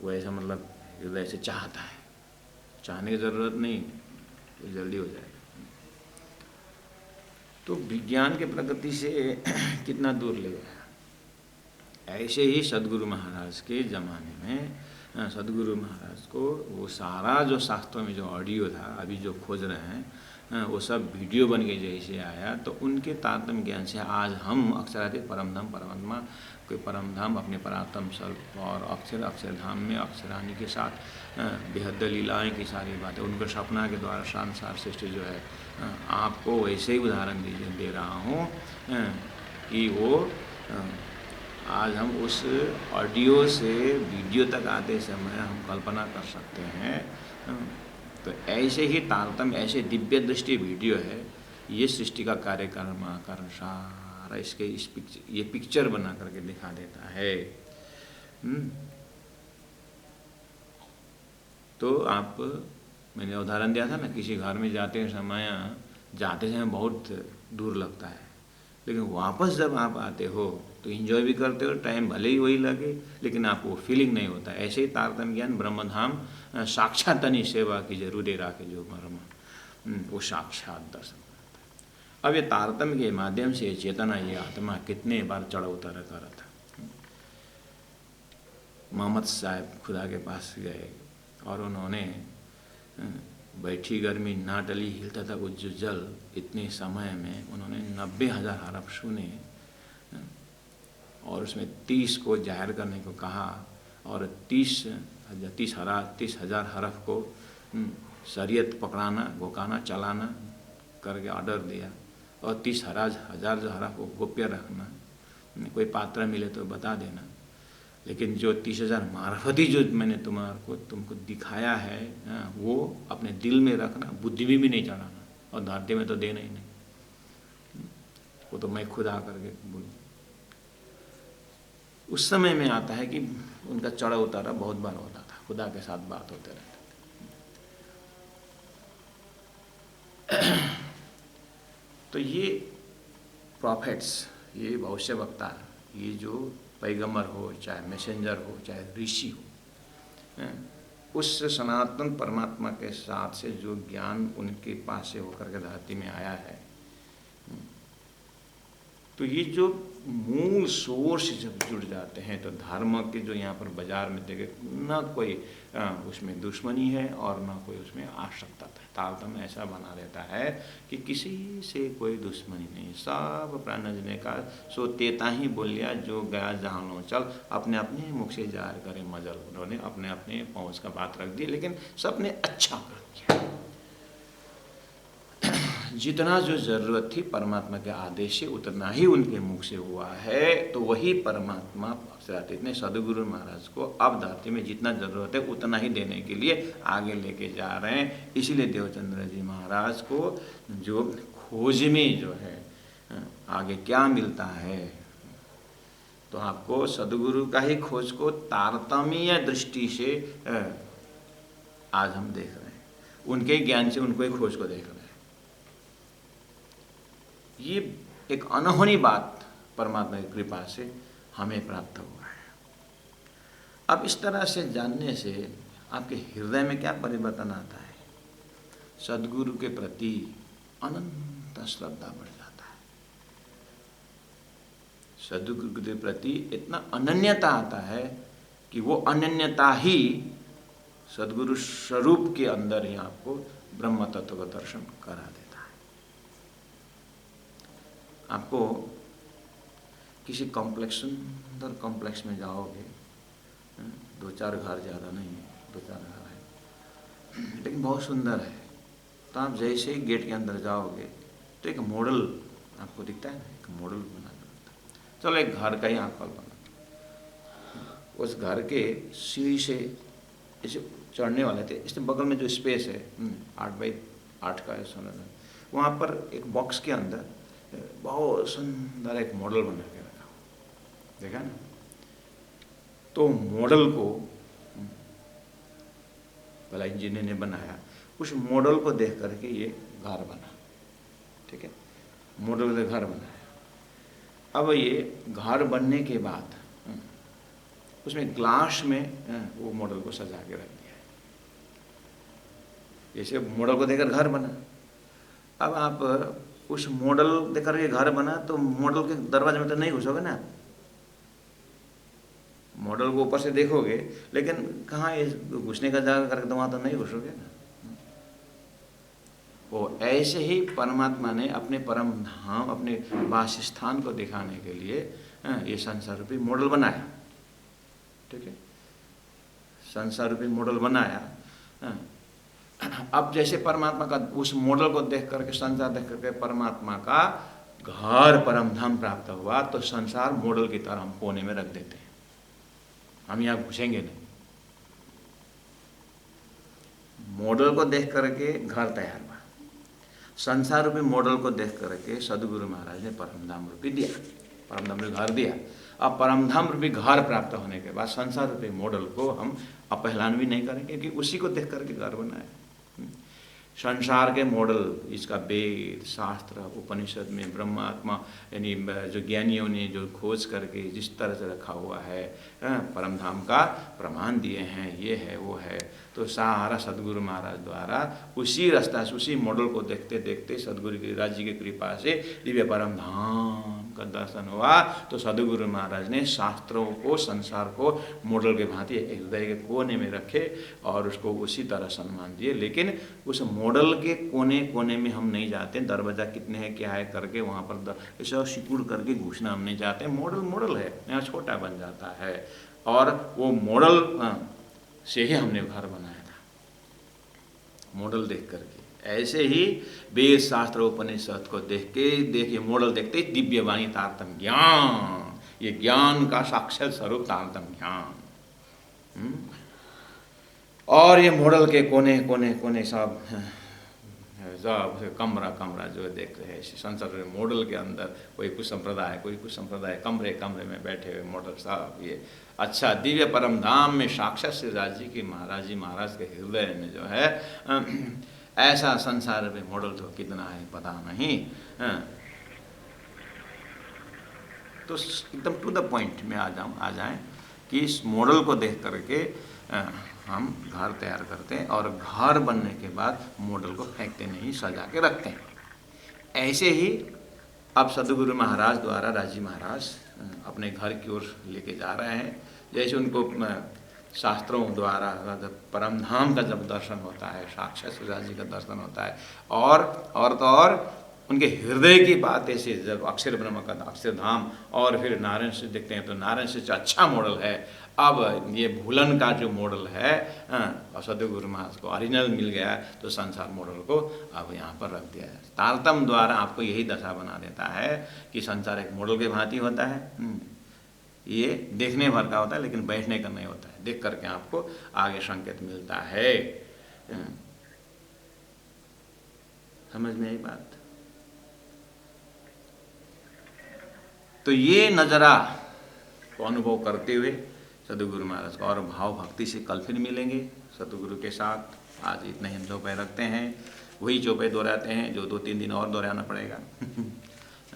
वो ऐसा मतलब हृदय से चाहता है, चाहने की ज़रूरत नहीं, तो जल्दी हो जाएगा। तो विज्ञान के प्रगति से कितना दूर ले गया। ऐसे ही सदगुरु महाराज के ज़माने में सदगुरु महाराज को वो सारा जो शास्त्रों में जो ऑडियो था, अभी जो खोज रहे हैं, वो सब वीडियो बन के जैसे आया, तो उनके तारतम्य ज्ञान से आज हम अक्षरातीत परमधाम परमात्मा कोई परमधाम अपने परात्म स्वरूप और अक्षरधाम में अक्षरानी के साथ बेहद लीलाएँ की सारी बातें उनको सपना के द्वारा संसार सृष्टि जो है आपको वैसे ही उदाहरण दे रहा हूँ कि वो आज हम उस ऑडियो से वीडियो तक आते समय हम कल्पना कर सकते हैं। तो ऐसे ही तारतम्य, ऐसे दिव्य दृष्टि वीडियो है, ये सृष्टि का कारण सारा इसके ये पिक्चर बना करके दिखा देता है। तो आप, मैंने उदाहरण दिया था ना, किसी घर में जाते समय बहुत दूर लगता है, लेकिन वापस जब आप आते हो तो एंजॉय भी करते हो, टाइम भले ही वही लगे लेकिन आपको फीलिंग नहीं होता। ऐसे ही तारतम्य ज्ञान ब्रह्मधाम साक्षातनी सेवा की जरूरी राखे जो ब्रह्म, वो साक्षात दर्शन करता है। अब ये तारतम्य के माध्यम से चेतना, ये आत्मा कितने बार चढ़ उतर कर था। मोहम्मद साहब खुदा के पास गए और उन्होंने बैठी गर्मी ना टली, हिलता था वो जो जल, इतने समय में उन्होंने 90,000 हरफ सुने और उसमें 30 को जाहिर करने को कहा और 30,000 हरफ को शरीयत पकड़ाना, घोकाना, चलाना करके ऑर्डर दिया और 30,000 जो हरफ को गोप्य रखना, कोई पात्र मिले तो बता देना, लेकिन जो 30,000 मार्फती जो मैंने तुमको दिखाया है वो अपने दिल में रखना, बुद्धि में भी नहीं चढ़ाना और धरती में तो देना ही नहीं, वो तो मैं खुद आकर के बोलूँ। उस समय में आता है कि उनका चढ़ा उतारा बहुत बार होता था, खुदा के साथ बात होते रहते थे। तो ये प्रॉफिट्स, ये भविष्यवक्ता, ये जो पैगंबर हो, चाहे मैसेंजर हो, चाहे ऋषि हो, उस सनातन परमात्मा के साथ से जो ज्ञान उनके पास से होकर के धरती में आया है, तो ये जो मूल सोर्स जब जुड़ जाते हैं तो धर्म के जो यहाँ पर बाजार में देखे ना कोई उसमें दुश्मनी है और ना कोई उसमें आसक्ता है। तारतम्य ऐसा बना देता है कि किसी से कोई दुश्मनी नहीं, सब प्राणजने का सो तेता ही बोलिया जो गया जहाँ लो चल, अपने अपने मुख से जार करे मजल। उन्होंने अपने अपने पहुँच का बात रख दी, लेकिन सबने अच्छा कर दिया। जितना जो जरूरत थी परमात्मा के आदेश से उतना ही उनके मुख से हुआ है, तो वही परमात्मा इतने सदगुरु महाराज को अब धरती में जितना जरूरत है उतना ही देने के लिए आगे लेके जा रहे हैं। इसीलिए देवचंद्र जी महाराज को जो खोज में जो है आगे क्या मिलता है, तो आपको सदगुरु का ही खोज को तारतम्य दृष्टि से आज हम देख रहे हैं, उनके ज्ञान से उनको ही खोज को देख रहे हैं। ये एक अनहोनी बात परमात्मा की कृपा से हमें प्राप्त हुआ है। अब इस तरह से जानने से आपके हृदय में क्या परिवर्तन आता है? सद्गुरु के प्रति अनंत श्रद्धा बढ़ जाता है। सद्गुरु के प्रति इतना अनन्यता आता है कि वो अनन्यता ही सद्गुरु स्वरूप के अंदर ही आपको ब्रह्म तत्व का दर्शन करा देता है। आपको किसी सुंदर कॉम्प्लेक्स में जाओगे, 2-4 घर, ज़्यादा नहीं है, 2-4 घर है, लेकिन बहुत सुंदर है, तो आप जैसे ही गेट के अंदर जाओगे तो एक मॉडल आपको दिखता है ना, एक मॉडल बना दिखता है। चलो एक घर का ही आप कल्पना, उस घर के सीढ़ी से ऐसे चढ़ने वाले थे, इसके बगल में जो स्पेस है 8x8 का ऐसा, वहाँ पर एक बॉक्स के अंदर बहुत सुंदर एक मॉडल बना के रखा, देखा ना। तो मॉडल को भला इंजीनियर ने बनाया, उस मॉडल को देख करके ये घर बना, ठीक है, मॉडल से घर बनाया। अब ये घर बनने के बाद उसमें ग्लास में वो मॉडल को सजा के रख दिया, जैसे मॉडल को देखकर घर बना। अब आप उस मॉडल देख करके घर बना, तो मॉडल के दरवाजे में तो नहीं घुसोगे ना, मॉडल को ऊपर से देखोगे, लेकिन कहाँ घुसने का जगह करके तो वहाँ तो नहीं घुसोगे ना। वो ऐसे ही परमात्मा ने अपने परम धाम, अपने वासस्थान को दिखाने के लिए ये संसार रूपी मॉडल बनाया, ठीक है, संसार रूपी मॉडल बनाया। अब जैसे परमात्मा का उस मॉडल को देख करके, संसार देख करके परमात्मा का घर परम धाम प्राप्त हुआ तो संसार मॉडल की तरह हम कोने में रख देते हैं, हम यहाँ घुसेंगे नहीं। मॉडल को देख करके घर तैयार हुआ, संसार रूपी मॉडल को देख करके सदगुरु महाराज ने परमधाम रूपी दिया, परमधाम रूपी घर दिया। अब परमधाम रूपी घर प्राप्त होने के बाद संसार रूपी मॉडल को हम अपहलान भी नहीं करेंगे, क्योंकि उसी को देख करके घर बनाए। संसार के मॉडल, इसका वेद शास्त्र उपनिषद में ब्रह्मात्मा यानी जो ज्ञानियों ने जो खोज करके जिस तरह से रखा हुआ है, परमधाम का प्रमाण दिए हैं, ये है वो है, तो सारा सदगुरु महाराज द्वारा उसी रास्ता से उसी मॉडल को देखते देखते सदगुरु गिरिराज जी की कृपा से दिव्य परमधाम का दर्शन हुआ। तो सदगुरु महाराज ने शास्त्रों को संसार को मॉडल के भांति हृदय के कोने में रखे और उसको उसी तरह सम्मान दिए। लेकिन उस मॉडल के कोने कोने में हम नहीं जाते, दरवाजा कितने हैं क्या है करके वहाँ पर ऐसा सिकुड़ करके घुसना हम नहीं चाहते। मॉडल मॉडल है, यहाँ छोटा बन जाता है, और वो मॉडल से ही हमने घर बनाया था, मॉडल देख करके। ऐसे ही वेद शास्त्र उपनिषद को देख के, देखिए मॉडल देखते दिव्य वाणी तारतम ज्ञान, ये ज्ञान का साक्षात स्वरूप तारतम ज्ञान। और ये मॉडल के कोने कोने कोने सब कमरा कमरा जो देख रहे हैं संसार मॉडल के अंदर, कोई कुछ संप्रदाय कोई कुछ संप्रदाय, कमरे कमरे में बैठे हुए मॉडल साहब। ये अच्छा दिव्य परम धाम में साक्षात श्री राज जी की महाराज जी महाराज के हृदय में जो है ऐसा संसार में मॉडल तो कितना है पता नहीं। तो एकदम टू द पॉइंट में आ जाएं कि इस मॉडल को देख करके हम घर तैयार करते हैं, और घर बनने के बाद मॉडल को फेंकते नहीं, सजा के रखते हैं। ऐसे ही अब सदगुरु महाराज द्वारा राजी महाराज अपने घर की ओर लेके जा रहे हैं। जैसे उनको शास्त्रों द्वारा परमधाम का जब दर्शन होता है, साक्षात श्री राज जी का दर्शन होता है, और तो और उनके हृदय की बात ऐसे जब अक्षर ब्रह्म का अक्षरधाम और फिर नारायण से देखते हैं तो नारायण से अच्छा मॉडल है। अब ये भूलन का जो मॉडल है सदगुरु महाराज को ओरिजिनल मिल गया, तो संसार मॉडल को अब यहाँ पर रख दिया है। तारतम द्वारा आपको यही दशा बना देता है कि संसार एक मॉडल के भांति होता है, ये देखने भर का होता है लेकिन बैठने का नहीं होता है। देख करके आपको आगे संकेत मिलता है। समझ में आई बात? तो ये नजरा को अनुभव करते हुए सदगुरु महाराज को और भाव भक्ति से कल फिर मिलेंगे सदगुरु के साथ। आज इतने हम चौपाई रखते हैं, वही चौपाई दोहराते हैं जो 2-3 दिन और दोहराना पड़ेगा।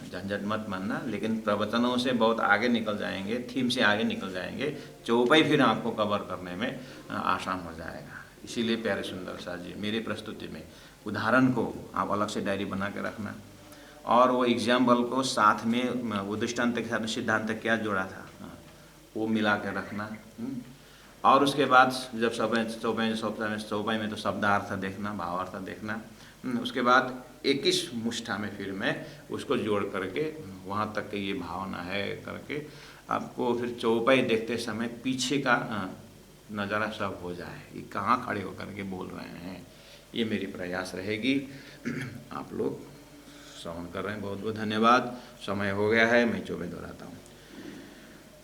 झंझट मत मानना, लेकिन प्रवचनों से बहुत आगे निकल जाएंगे, थीम से आगे निकल जाएंगे, चौपाई फिर आपको कवर करने में आसान हो जाएगा। इसीलिए प्यारे सुंदर साथ जी मेरी प्रस्तुति में उदाहरण को आप अलग से डायरी बना के रखना, और वो एग्जाम्पल को साथ में वो दृष्टांत के साथ सिद्धांत क्या जोड़ा था वो मिला के रखना। और उसके बाद जब चौपाई में तो शब्दार्थ देखना, भावार्थ देखना। उसके बाद 21 मुष्ठा में फिर मैं उसको जोड़ करके वहाँ तक के ये भावना है करके आपको फिर चौपाई देखते समय पीछे का नज़ारा सब हो जाए, ये कहाँ खड़े होकर के बोल रहे हैं, ये मेरी प्रयास रहेगी। आप लोग श्रवण कर रहे हैं, बहुत बहुत धन्यवाद। समय हो गया है, मैं चौपाई दोहराता हूँ।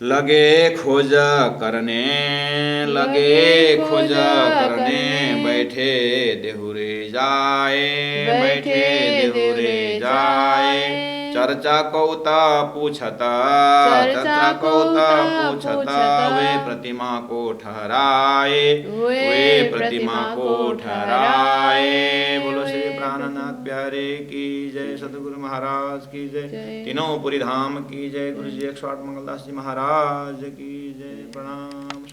लगे खोज करने, लगे खोज करने, बैठे देहुरे जाए, बैठे देहुरे जाए। चर्चा कौता पूछता, चर्चा कौता पूछता, वे प्रतिमा को ठहराए, वे प्रतिमा को ठहराए। बोलो श्री प्राणनाथ प्यारे की जय, सतगुरु महाराज की जय, तीनों पुरी धाम की जय, गुरु जी 108 मंगलदास जी महाराज की जय। प्रणाम।